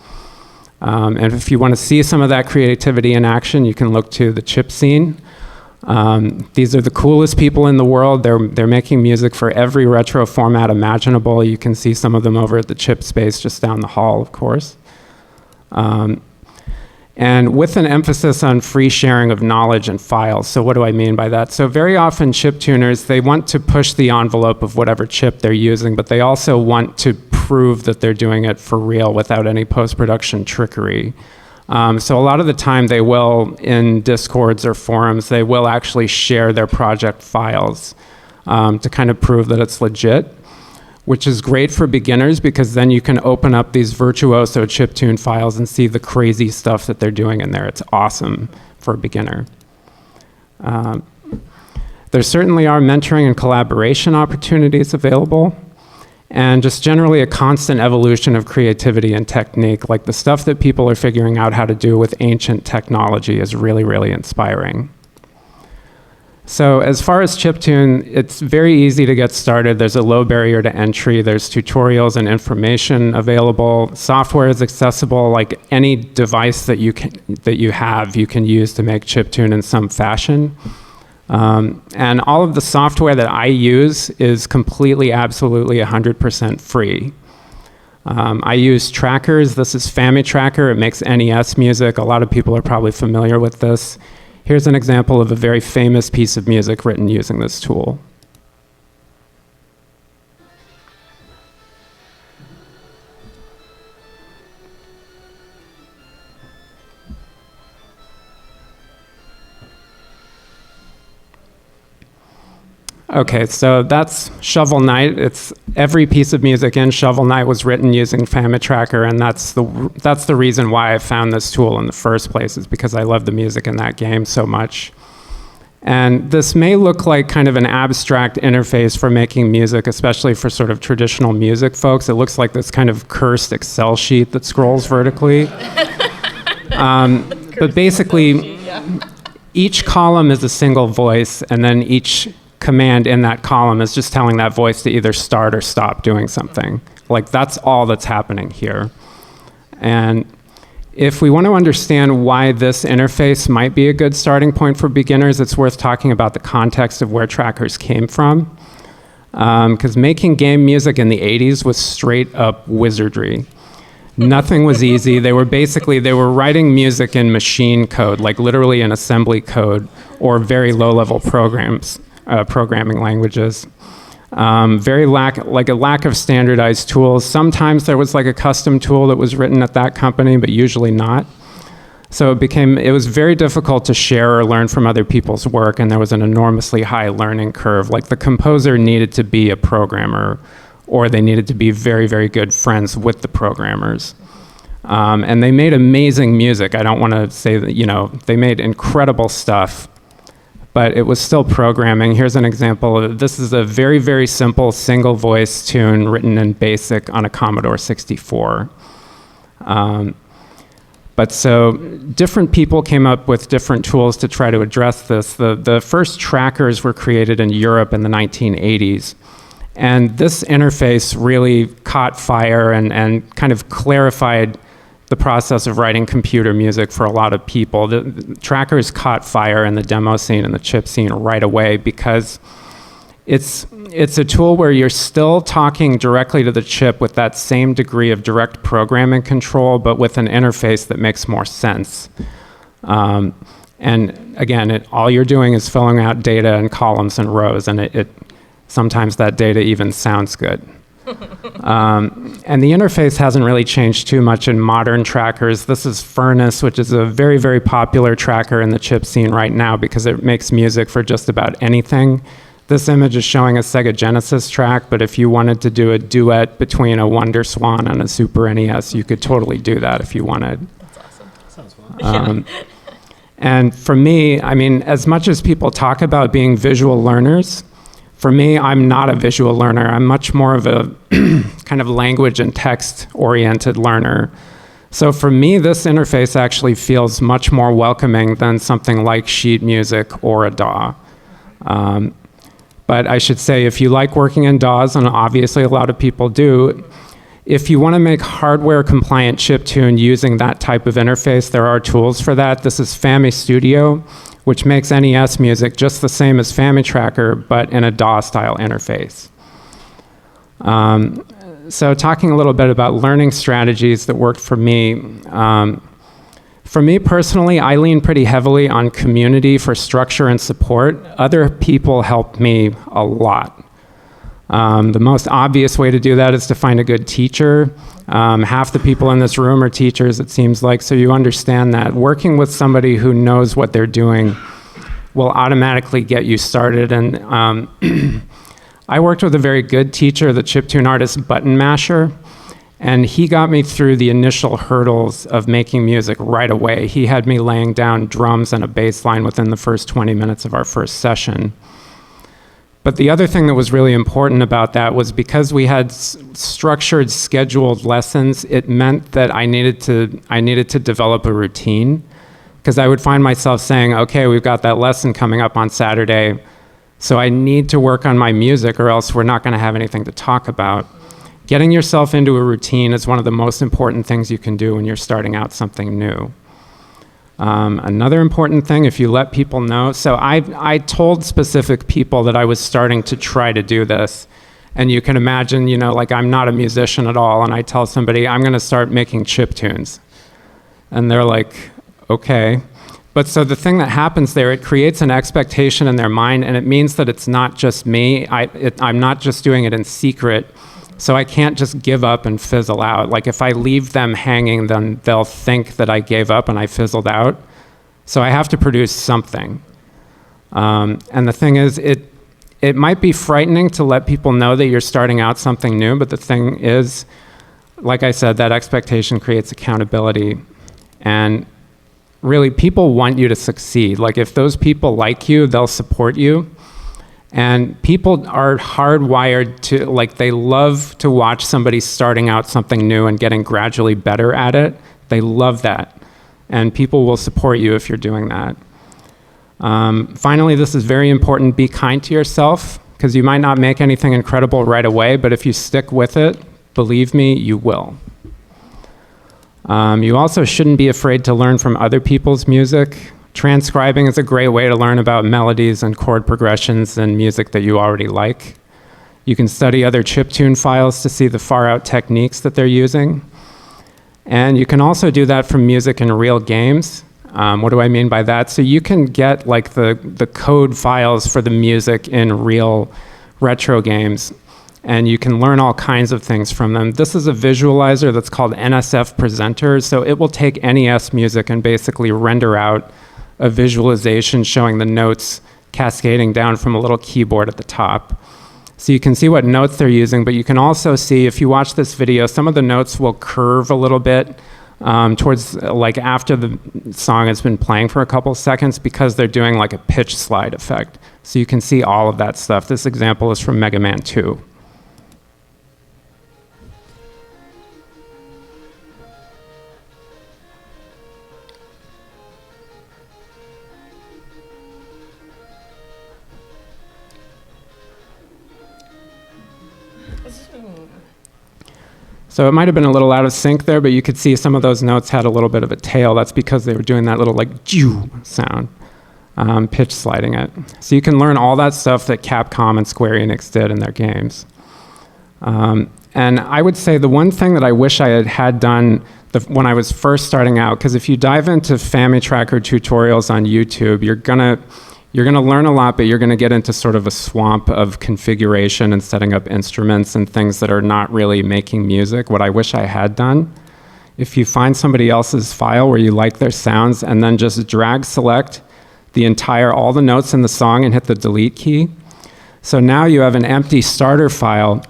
And if you want to see some of that creativity in action, you can look to the chip scene. These are the coolest people in the world. They're making music for every retro format imaginable. You can see some of them over at the chip space just down the hall, of course. And with an emphasis on free sharing of knowledge and files. So what do I mean by that? So very often chip tuners, they want to push the envelope of whatever chip they're using, but they also want to prove that they're doing it for real without any post-production trickery. So a lot of the time they will, in Discords or forums, they will actually share their project files to kind of prove that it's legit, which is great for beginners because then you can open up these virtuoso chiptune files and see the crazy stuff that they're doing in there. It's awesome for a beginner. There certainly are mentoring and collaboration opportunities available. and just generally a constant evolution of creativity and technique. Like the stuff that people are figuring out how to do with ancient technology is really, really inspiring. So as far as chiptune, it's very easy to get started. There's a low barrier to entry. There's tutorials and information available. Software is accessible. Like any device that you can use to make chiptune in some fashion. And all of the software that I use is completely, absolutely 100% free. I use trackers. This is FamiTracker. It makes NES music. A lot of people are probably familiar with this. Here's an example of a very famous piece of music written using this tool. Okay, so that's Shovel Knight. It's every piece of music in Shovel Knight was written using FamiTracker, and that's the reason why I found this tool in the first place, is because I love the music in that game so much. And this may look like kind of an abstract interface for making music, especially for sort of traditional music folks. It looks like this kind of cursed Excel sheet that scrolls vertically. But basically, each column is a single voice, and then each command in that column is just telling that voice to either start or stop doing something. Like that's all that's happening here. And if we want to understand why this interface might be a good starting point for beginners, it's worth talking about the context of where trackers came from. Because making game music in the 80s was straight up wizardry. Nothing was easy. They were writing music in machine code, like literally in assembly code or very low-level programming languages. A lack of standardized tools. Sometimes there was like a custom tool that was written at that company, but usually not. So it was very difficult to share or learn from other people's work, and there was an enormously high learning curve. Like the composer needed to be a programmer, or they needed to be very, very good friends with the programmers. And they made amazing music. I don't want to say that, they made incredible stuff, but it was still programming. Here's an example. This is a very, very simple single voice tune written in BASIC on a Commodore 64. But so different people came up with different tools to try to address this. The first trackers were created in Europe in the 1980s. And this interface really caught fire and kind of clarified the process of writing computer music for a lot of people. The trackers caught fire in the demo scene and the chip scene right away because it's a tool where you're still talking directly to the chip with that same degree of direct programming control, but with an interface that makes more sense. And again, all you're doing is filling out data in columns and rows, and sometimes that data even sounds good. And the interface hasn't really changed too much in modern trackers. This is Furnace, which is a very, very popular tracker in the chip scene right now because it makes music for just about anything. This image is showing a Sega Genesis track, but if you wanted to do a duet between a Wonder Swan and a Super NES, you could totally do that if you wanted. That's awesome. Sounds fun. And for me, as much as people talk about being visual learners, for me, I'm not a visual learner. I'm much more of a kind of language and text-oriented learner. So for me, this interface actually feels much more welcoming than something like sheet music or a DAW. But I should say, if you like working in DAWs, and obviously a lot of people do, if you want to make hardware-compliant chiptune using that type of interface, there are tools for that. This is FamiTracker Studio, which makes NES music just the same as FamiTracker, but in a DAW-style interface. So talking a little bit about learning strategies that worked for me. For me personally, I lean pretty heavily on community for structure and support. Other people helped me a lot. The most obvious way to do that is to find a good teacher. Half the people in this room are teachers, it seems like, so you understand that working with somebody who knows what they're doing will automatically get you started. And I worked with a very good teacher, the chiptune artist Button Masher, and he got me through the initial hurdles of making music right away. He had me laying down drums and a bass line within the first 20 minutes of our first session. But the other thing that was really important about that was because we had structured, scheduled lessons, it meant that I needed to develop a routine, because I would find myself saying, okay, we've got that lesson coming up on Saturday, so I need to work on my music or else we're not going to have anything to talk about. Getting yourself into a routine is one of the most important things you can do when you're starting out something new. Another important thing, if you let people know, so I told specific people that I was starting to try to do this, and you can imagine, you know, like I'm not a musician at all, and I tell somebody I'm going to start making chiptunes, and they're like, okay. But so the thing that happens there, it creates an expectation in their mind, and it means that it's not just me. I'm not just doing it in secret. So I can't just give up and fizzle out. Like if I leave them hanging, then they'll think that I gave up and I fizzled out. So I have to produce something. And the thing is, it might be frightening to let people know that you're starting out something new, but the thing is, like I said, that expectation creates accountability. And really, people want you to succeed. Like if those people like you, they'll support you. And people are hardwired to, like, they love to watch somebody starting out something new and getting gradually better at it. They love that. And people will support you if you're doing that. Finally, this is very important. Be kind to yourself, because you might not make anything incredible right away, but if you stick with it, believe me, you will. You also shouldn't be afraid to learn from other people's music. Transcribing is a great way to learn about melodies and chord progressions and music that you already like. You can study other chiptune files to see the far-out techniques that they're using. And you can also do that from music in real games. What do I mean by that? So you can get like the code files for the music in real retro games, and you can learn all kinds of things from them. This is a visualizer that's called NSF Presenter, so it will take NES music and basically render out a visualization showing the notes cascading down from a little keyboard at the top. So you can see what notes they're using, but you can also see, if you watch this video, some of the notes will curve a little bit towards, like after the song has been playing for a couple seconds, because they're doing like a pitch slide effect. So you can see all of that stuff. This example is from Mega Man 2. So it might have been a little out of sync there, but you could see some of those notes had a little bit of a tail. That's because they were doing that little like "jew" sound, pitch sliding it. So you can learn all that stuff that Capcom and Square Enix did in their games. And I would say the one thing that I wish I had done when I was first starting out, because if you dive into FamiTracker tutorials on YouTube, you're gonna learn a lot, but you're gonna get into sort of a swamp of configuration and setting up instruments and things that are not really making music. What I wish I had done, if you find somebody else's file where you like their sounds and then just drag select all the notes in the song and hit the delete key. So now you have an empty starter file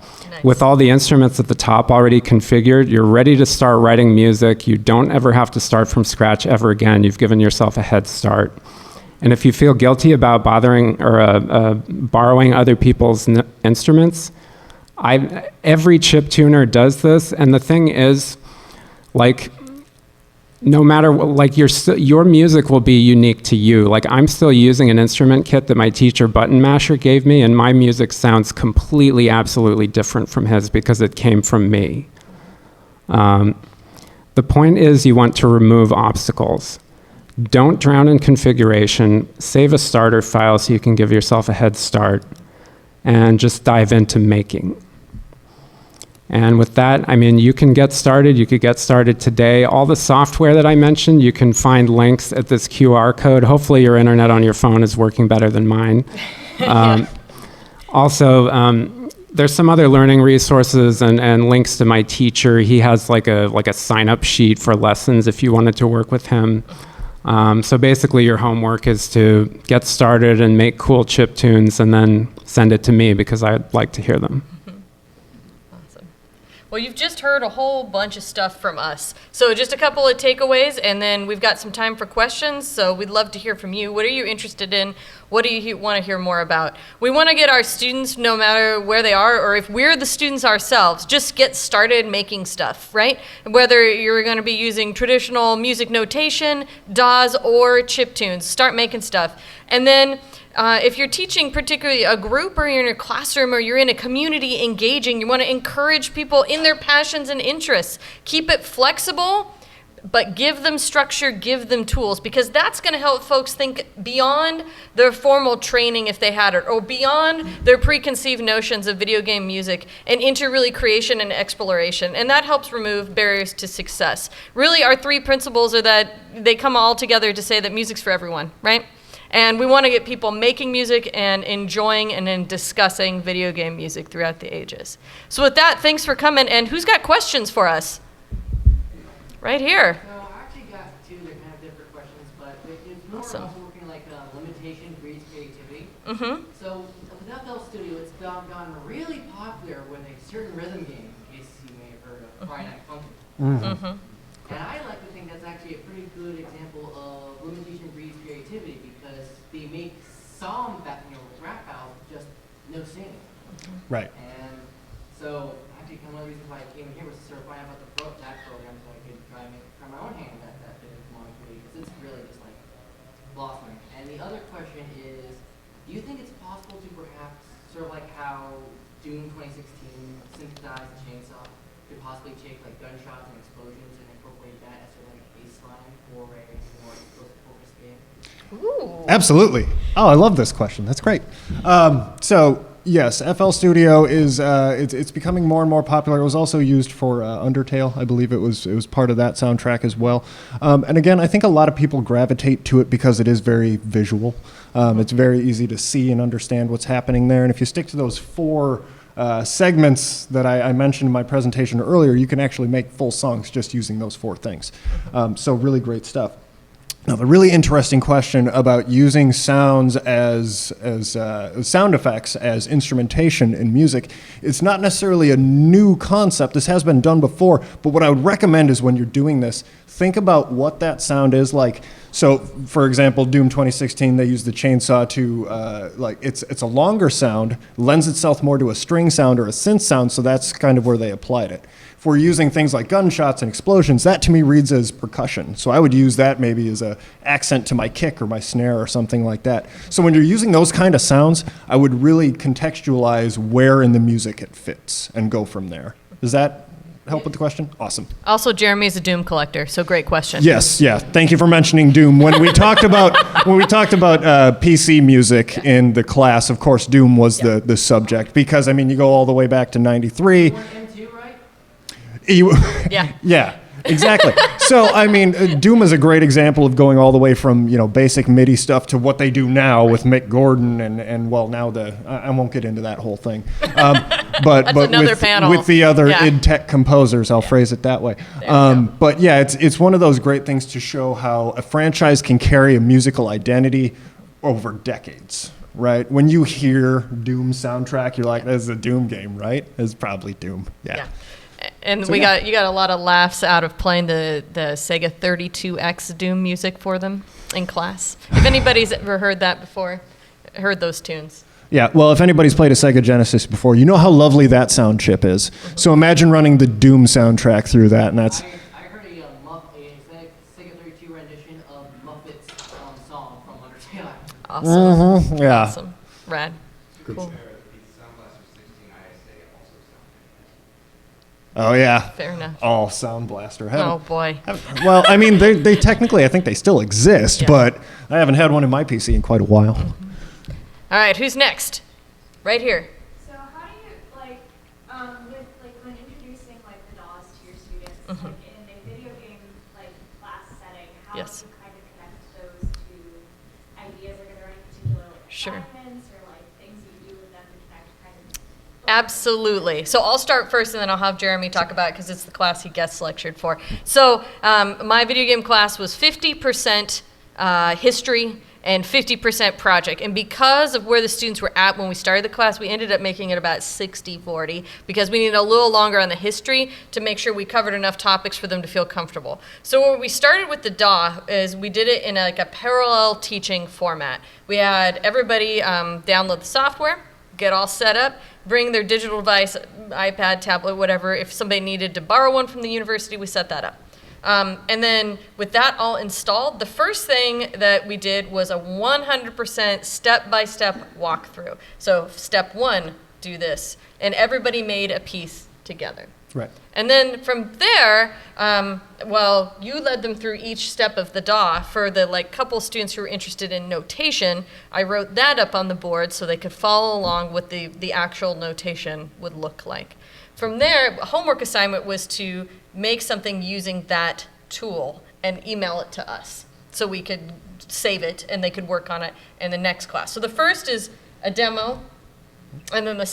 with all the instruments at the top already configured. You're ready to start writing music. You don't ever have to start from scratch ever again. You've given yourself a head start. And if you feel guilty about bothering or borrowing other people's instruments, every chip tuner does this. And the thing is, like, no matter what, like your music will be unique to you. Like I'm still using an instrument kit that my teacher Button Masher gave me, and my music sounds completely, absolutely different from his because it came from me. The point is, you want to remove obstacles. Don't drown in configuration. Save a starter file so you can give yourself a head start, and just dive into making. And with that, I mean, you can get started. You could get started today. All the software that I mentioned, you can find links at this QR code. Hopefully your internet on your phone is working better than mine. Also, there's some other learning resources and links to my teacher. He has like a sign-up sheet for lessons if you wanted to work with him. So basically your homework is to get started and make cool chip tunes and then send it to me because I'd like to hear them. Awesome. Well, you've just heard a whole bunch of stuff from us. So just a couple of takeaways, and then we've got some time for questions. So we'd love to hear from you. What are you interested in? What do you want to hear more about? We want to get our students, no matter where they are, or if we're the students ourselves, just get started making stuff, right? Whether you're going to be using traditional music notation, DAWs, or chiptunes, start making stuff. And then if you're teaching particularly a group, or you're in a classroom, or you're in a community engaging, you want to encourage people in their passions and interests. Keep it flexible, but give them structure, give them tools, because that's going to help folks think beyond their formal training if they had it, or beyond their preconceived notions of video game music, and into really creation and exploration. And that helps remove barriers to success. Really, our 3 principles are that they come all together to say that music's for everyone, right? And we want to get people making music and enjoying and then discussing video game music throughout the ages. So with that, thanks for coming. And who's got questions for us? Right here. So I actually got 2 that kind of different questions, but it's more Awesome. also working like limitation breeds creativity. Mm-hmm. So with FL Studio, it's gotten really popular with a certain rhythm game, in case you may have heard of Friday Night Funkin'. Mm-hmm. And I like to think that's actually a pretty good example of limitation breeds creativity, because they make songs that, with rap battles, just no singing. Right. And so actually one of the reasons why I came in here was to sort of find out about that program, so I could try my own hand at that bit of commodity, because it's really just like blossoming. And the other question is, do you think it's possible to perhaps, sort of like how Doom 2016 synthesized the chainsaw, could possibly take like gunshots and explosions and incorporate that as sort of like a baseline for a more explosive focused game? Ooh. Absolutely. Oh, I love this question. That's great. So yes, FL Studio is it's becoming more and more popular. It was also used for Undertale. I believe it was part of that soundtrack as well. And again, I think a lot of people gravitate to it because it is very visual. It's very easy to see and understand what's happening there. And if you stick to those 4 segments that I mentioned in my presentation earlier, you can actually make full songs just using those 4 things. So really great stuff. Now, the really interesting question about using sounds as sound effects as instrumentation in music, it's not necessarily a new concept. This has been done before, but what I would recommend is when you're doing this, think about what that sound is like. So, for example, Doom 2016, they use the chainsaw to, it's a longer sound, lends itself more to a string sound or a synth sound, so that's kind of where they applied it. If we're using things like gunshots and explosions, that to me reads as percussion. So I would use that maybe as an accent to my kick or my snare or something like that. So when you're using those kind of sounds, I would really contextualize where in the music it fits and go from there. Does that help with the question? Awesome. Also, Jeremy is a Doom collector, so great question. Yes, yeah. Thank you for mentioning Doom. When we talked about PC music in the class, of course, Doom was the subject, because I mean you go all the way back to '93. M2, right? Yeah. Yeah, exactly. So, I mean, Doom is a great example of going all the way from, basic MIDI stuff to what they do now with Mick Gordon and well, now I won't get into that whole thing. But another panel. With the other id Tech composers, I'll phrase it that way. But yeah, it's one of those great things to show how a franchise can carry a musical identity over decades. Right? When you hear Doom soundtrack, you're like, "This is a Doom game, right?" It's probably Doom. Yeah. And So, you got a lot of laughs out of playing the Sega 32X Doom music for them in class. If anybody's ever heard that before, heard those tunes. Yeah, well, if anybody's played a Sega Genesis before, you know how lovely that sound chip is. Mm-hmm. So imagine running the Doom soundtrack through that, and that's... I heard a Sega 32 rendition of Muppet's song from Undertale. Awesome. Mm-hmm, yeah. Awesome. Rad. Cool. Oh, yeah. Fair enough. All Sound Blaster. Oh, boy. Well, I mean, they technically, I think they still exist, Yeah. but I haven't had one in my PC in quite a while. All right, who's next? Right here. So how do you, when introducing, the DAWs to your students, Mhm. in a video game, class setting, how Yes. do you kind of connect those to ideas? Are there any particular, Sure. assignments or, things you do with them to connect kind of? Absolutely. So I'll start first, and then I'll have Jeremy talk about it because it's the class he guest lectured for. So my video game class was 50% history and 50% project. And because of where the students were at when we started the class, we ended up making it about 60-40 because we needed a little longer on the history to make sure we covered enough topics for them to feel comfortable. So when we started with the DAW is we did it in like a parallel teaching format. We had everybody download the software, get all set up, bring their digital device, iPad, tablet, whatever. If somebody needed to borrow one from the university, we set that up. And then with that all installed, the first thing that we did was a 100% step-by-step walkthrough. So step 1, do this. And everybody made a piece together. Right. And then from there, well, you led them through each step of the DAW. For the couple students who were interested in notation, I wrote that up on the board so they could follow along what the actual notation would look like. From there, a homework assignment was to make something using that tool and email it to us so we could save it and they could work on it in the next class. So the first is a demo, and then the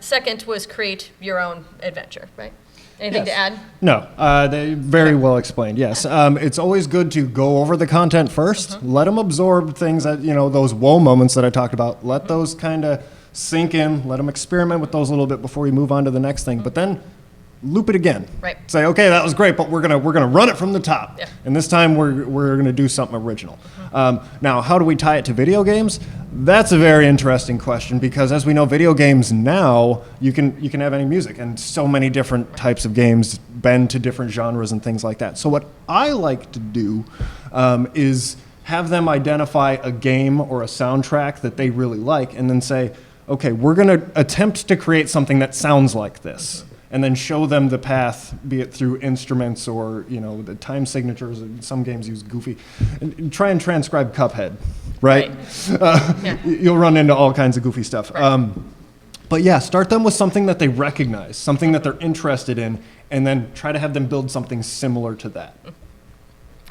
second was create your own adventure, right? Anything to add? No, they very well explained. Yes, it's always good to go over the content first. Let them absorb things that those whoa moments that I talked about. Let those kind of sink in. Let them experiment with those a little bit before you move on to the next thing. But then loop it again. Right. Say, okay, that was great, but we're gonna run it from the top. Yeah. And this time we're gonna do something original. Now, how do we tie it to video games? That's a very interesting question because, as we know, video games now you can have any music, and so many different types of games bend to different genres and things like that. So what I like to do is have them identify a game or a soundtrack that they really like, and then say, okay, we're gonna attempt to create something that sounds like this. And then show them the path, be it through instruments or the time signatures. Some games use Goofy. And try and transcribe Cuphead, right? You'll run into all kinds of goofy stuff. Right. But yeah, start them with something that they recognize, something that they're interested in, and then try to have them build something similar to that.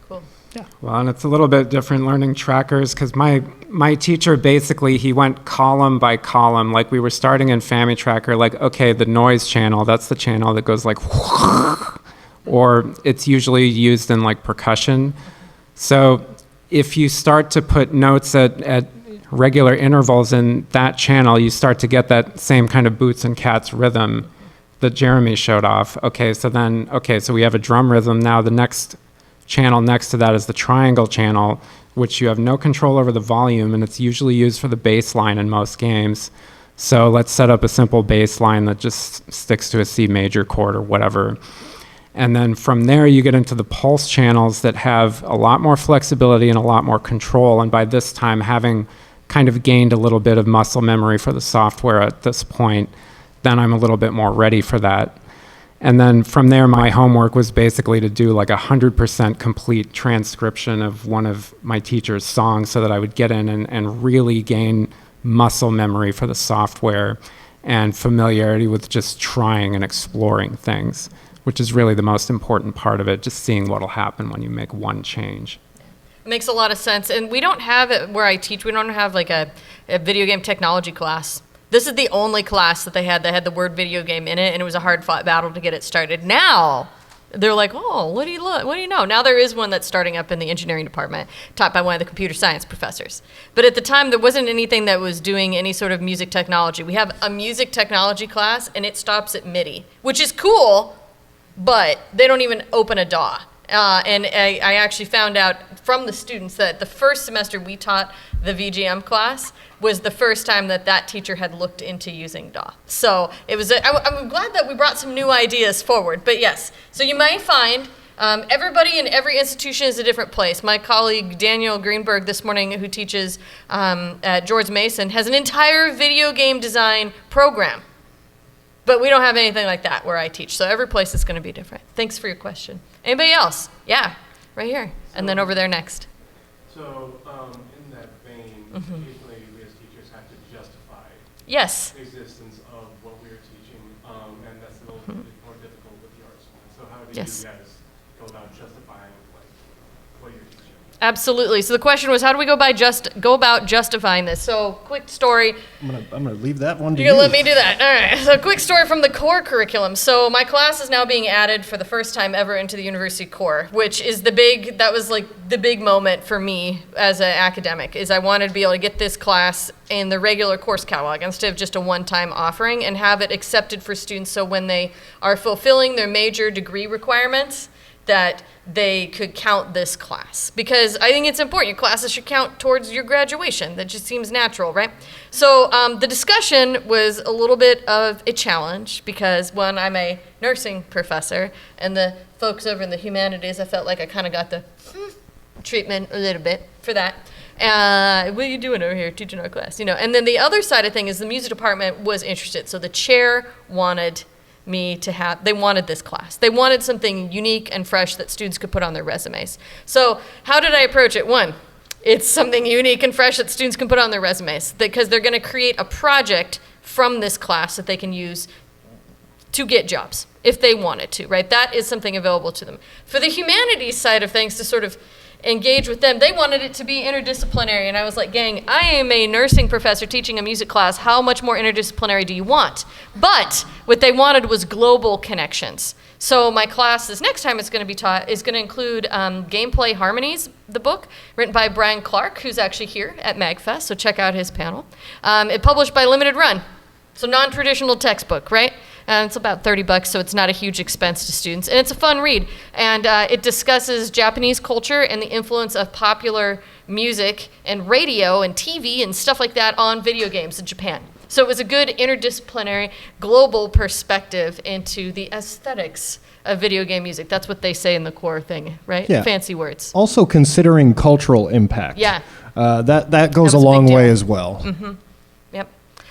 Cool. Yeah. Well, and it's a little bit different learning trackers because my teacher basically, he went column by column. Like we were starting in FamiTracker, like, okay, the noise channel, that's the channel that goes like, or it's usually used in like percussion. So if you start to put notes at regular intervals in that channel, you start to get that same kind of Boots and Cats rhythm that Jeremy showed off. Okay, so we have a drum rhythm. Now the next channel next to that is the triangle channel, which you have no control over the volume, and it's usually used for the bass line in most games. So let's set up a simple bass line that just sticks to a C major chord or whatever. And then from there, you get into the pulse channels that have a lot more flexibility and a lot more control. And by this time, having kind of gained a little bit of muscle memory for the software at this point, then I'm a little bit more ready for that. And then from there, my homework was basically to do like 100% complete transcription of one of my teacher's songs so that I would get in and really gain muscle memory for the software and familiarity with just trying and exploring things, which is really the most important part of it, just seeing what'll happen when you make one change. It makes a lot of sense. And we don't have it where I teach, we don't have like a video game technology class. This is the only class that they had the word video game in it, and it was a hard-fought battle to get it started. Now, they're like, oh, what do you know? Now there is one that's starting up in the engineering department, taught by one of the computer science professors. But at the time, there wasn't anything that was doing any sort of music technology. We have a music technology class, and it stops at MIDI, which is cool, but they don't even open a DAW. And I actually found out from the students that the first semester we taught the VGM class was the first time that teacher had looked into using DAW. So it was. I'm glad that we brought some new ideas forward. But yes, so you might find everybody in every institution is a different place. My colleague Daniel Greenberg this morning, who teaches at George Mason, has an entire video game design program. But we don't have anything like that where I teach. So every place is going to be different. Thanks for your question. Anybody else? Yeah, right here. And then over there next. So in that vein, occasionally we as teachers have to justify Yes. the existence of what we are teaching, and that's a little bit more difficult with the art school. So how do Yes. you guys go about justifying what you're teaching? Absolutely. So the question was, how do we go about justifying this? So, quick story. I'm gonna leave that one to You're you. gonna let me do that. All right. So, quick story from the core curriculum. So, my class is now being added for the first time ever into the university core, which is that was like the big moment for me as an academic, is I wanted to be able to get this class in the regular course catalog instead of just a one-time offering and have it accepted for students so when they are fulfilling their major degree requirements, that they could count this class. Because I think it's important. Your classes should count towards your graduation. That just seems natural, right? So the discussion was a little bit of a challenge because, one, I'm a nursing professor, and the folks over in the humanities, I felt like I kind of got the treatment a little bit for that. What are you doing over here teaching our class? And then the other side of thing is the music department was interested. So the chair wanted they wanted this class. They wanted something unique and fresh that students could put on their resumes. So how did I approach it? One, it's something unique and fresh that students can put on their resumes because they're going to create a project from this class that they can use to get jobs if they wanted to, right? That is something available to them. For the humanities side of things, to sort of engage with them, they wanted it to be interdisciplinary, and I was like, gang, I am a nursing professor teaching a music class. How much more interdisciplinary do you want? But what they wanted was global connections. So my class this next time it's going to be taught is going to include Gameplay Harmonies, the book, written by Brian Clark, who's actually here at MAGFest, so check out his panel. It published by Limited Run, so non-traditional textbook, right? And it's about $30, so it's not a huge expense to students. And it's a fun read. And it discusses Japanese culture and the influence of popular music and radio and TV and stuff like that on video games in Japan. So it was a good interdisciplinary, global perspective into the aesthetics of video game music. That's what they say in the core thing, right? Yeah. Fancy words. Also considering cultural impact. Yeah. That goes That was a a big long way deal. as well. Yep.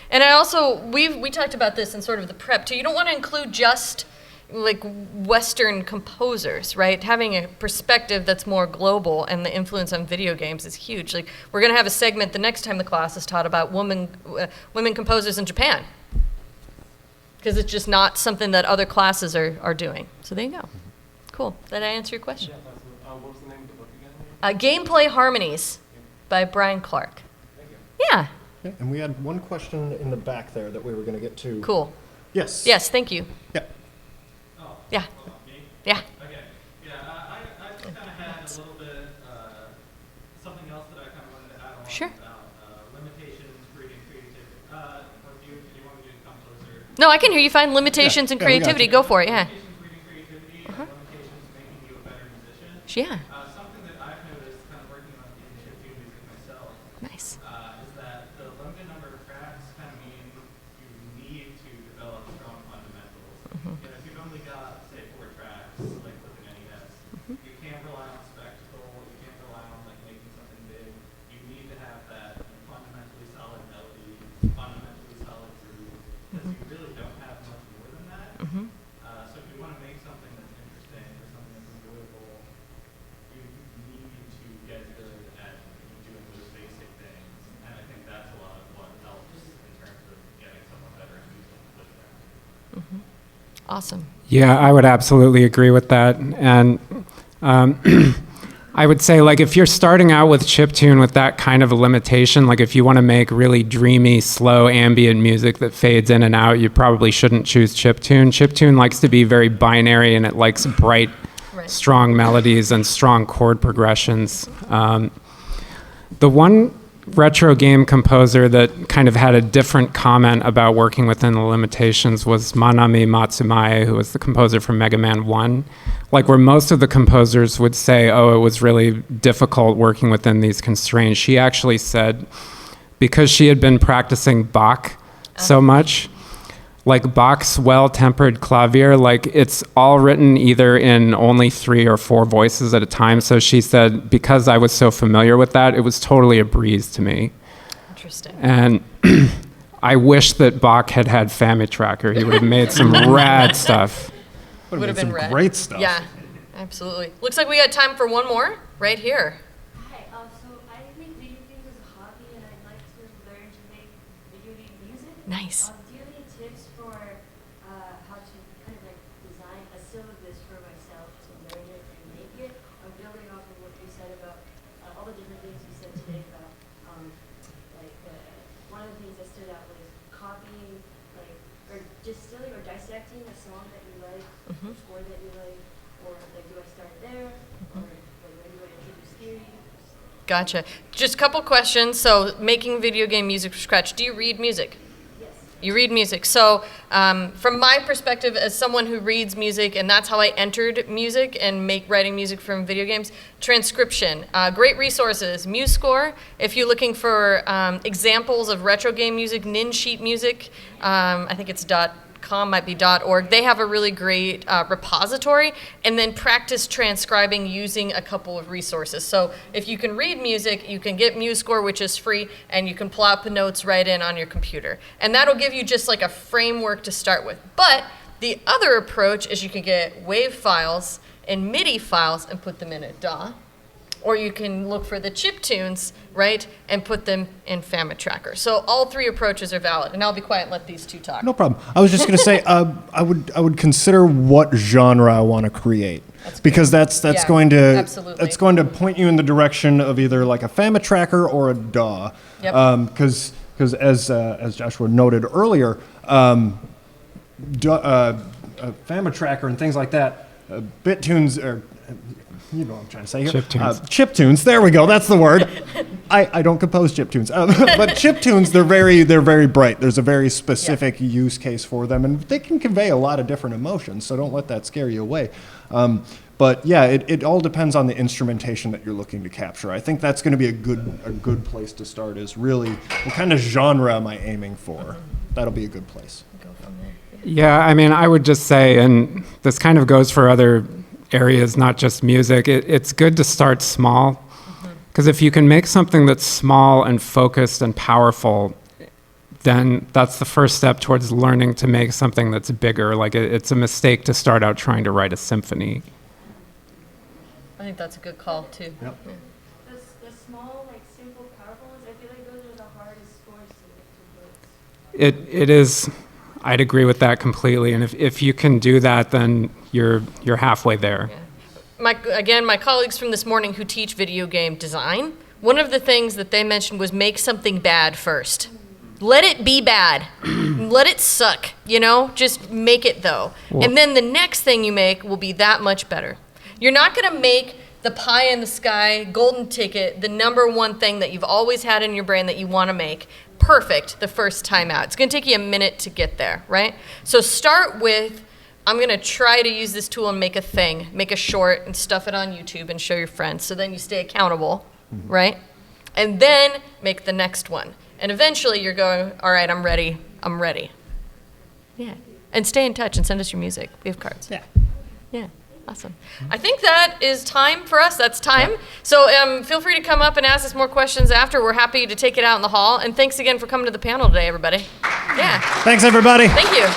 And I also, we talked about this in sort of the prep too. You don't want to include just like Western composers, right? Having a perspective that's more global and the influence on video games is huge. Like we're going to have a segment the next time the class is taught about women composers in Japan. Because it's just not something that other classes are doing. So there you go. Cool. Did I answer your question? Yeah, that's what was the name of the book again? Gameplay Harmonies by Brian Clark. Thank you. Yeah. Okay, and we had one question in the back there that we were going to get to. Cool. Yes. Yes, thank you. Yeah. Oh, Yeah. well, me? Yeah. Okay. Yeah, I just kind of had a little bit, something else that I kind of wanted to add on Sure. about limitations, creating creativity. Or do you want me to come closer? No, I can hear you fine. Limitations and Yeah, we got creativity. you. Go for it, yeah. Limitations, creating creativity, and limitations, making you a better musician. Yeah. Something that I've noticed kind of working on in chiptune music myself Nice. is that the limited number of tracks kind of mean you need to develop strong fundamentals. If you've only got, say, 4 tracks, like with an NES, you can't rely on spectacle, you can't rely on like making something big. You need to have that fundamentally solid melody, fundamentally solid groove, because you really don't have much more than that. So if you want to make something that's interesting or something that's enjoyable, you need to get good at doing those basic things. And I think that's a lot of what helps in terms of getting someone better at music with them. Awesome. Yeah, I would absolutely agree with that. And I would say, like, if you're starting out with chiptune with that kind of a limitation, like if you want to make really dreamy, slow, ambient music that fades in and out, you probably shouldn't choose chiptune. Chiptune likes to be very binary, and it likes bright, Right. strong melodies and strong chord progressions. The one retro game composer that kind of had a different comment about working within the limitations was Manami Matsumae, who was the composer for Mega Man 1. Like where most of the composers would say, oh, it was really difficult working within these constraints, she actually said, because she had been practicing Bach so much, like Bach's well-tempered clavier, like it's all written either in only 3 or 4 voices at a time. So she said, because I was so familiar with that, it was totally a breeze to me. Interesting. And I wish that Bach had had FamiTracker. He would have made some rad stuff. Would Would have been some rad. great stuff. Yeah, absolutely. Looks like we got time for one more right here. Hi, so I make video games as a hobby and I'd like to learn to make video game music. Nice. Do you have any tips for how to kind of like design a syllabus for myself to learn it and make it? I'm building off of what you said about distilling or dissecting a song that you like, or score that you like, or like do I start there, or like when do I introduce theory? Gotcha. Just a couple questions. So, making video game music from scratch. Do you read music? Yes. You read music. So, from my perspective, as someone who reads music, and that's how I entered music and writing music from video games, transcription. Great resources. MuseScore. If you're looking for examples of retro game music, Nin Sheet Music. I think it's .com, might be .org. They have a really great repository, and then practice transcribing using a couple of resources. So if you can read music, you can get MuseScore, which is free, and you can plop the notes right in on your computer. And that'll give you just like a framework to start with. But the other approach is you can get WAV files and MIDI files and put them in a DAW. Or you can look for the chiptunes, right, and put them in FamiTracker. So all three approaches are valid. And I'll be quiet and let these two talk. No problem. I was just going to say, I would consider what genre I want to create, because that's Yeah, going to absolutely. that's going to point you in the direction of either like a FamiTracker or a DAW. Yep. Because as Joshua noted earlier, FamiTracker and things like that, BitTunes are. You know what I'm trying to say here. Chiptunes. Chiptunes. There we go. That's the word. I don't compose chiptunes, but chiptunes they're very bright. There's a very specific use case for them, and they can convey a lot of different emotions. So don't let that scare you away. But yeah, it all depends on the instrumentation that you're looking to capture. I think that's going to be a good place to start. Is really what kind of genre am I aiming for? That'll be a good place. Go from there. Yeah, I mean, I would just say, and this kind of goes for other areas, not just music, it's good to start small. Because if you can make something that's small and focused and powerful, then that's the first step towards learning to make something that's bigger. Like it's a mistake to start out trying to write a symphony. I think that's a good call, too. Yep. Yeah. The small, like simple, powerful ones, I feel like those are the hardest scores to get to. It is, I'd agree with that completely. And if you can do that, then you're halfway there. Yeah. My colleagues from this morning who teach video game design, one of the things that they mentioned was make something bad first. Let it be bad. Let it suck, Just make it, though. And then the next thing you make will be that much better. You're not going to make the pie in the sky, golden ticket, the number one thing that you've always had in your brain that you want to make perfect the first time out. It's going to take you a minute to get there, right? So start with, I'm going to try to use this tool and make a thing, make a short and stuff it on YouTube and show your friends. So then you stay accountable, right? And then make the next one. And eventually you're going, all right, I'm ready. Yeah. And stay in touch and send us your music. We have cards. Yeah. Awesome. I think that is time for us. That's time. So feel free to come up and ask us more questions after. We're happy to take it out in the hall. And thanks again for coming to the panel today, everybody. Yeah. Thanks, everybody. Thank you.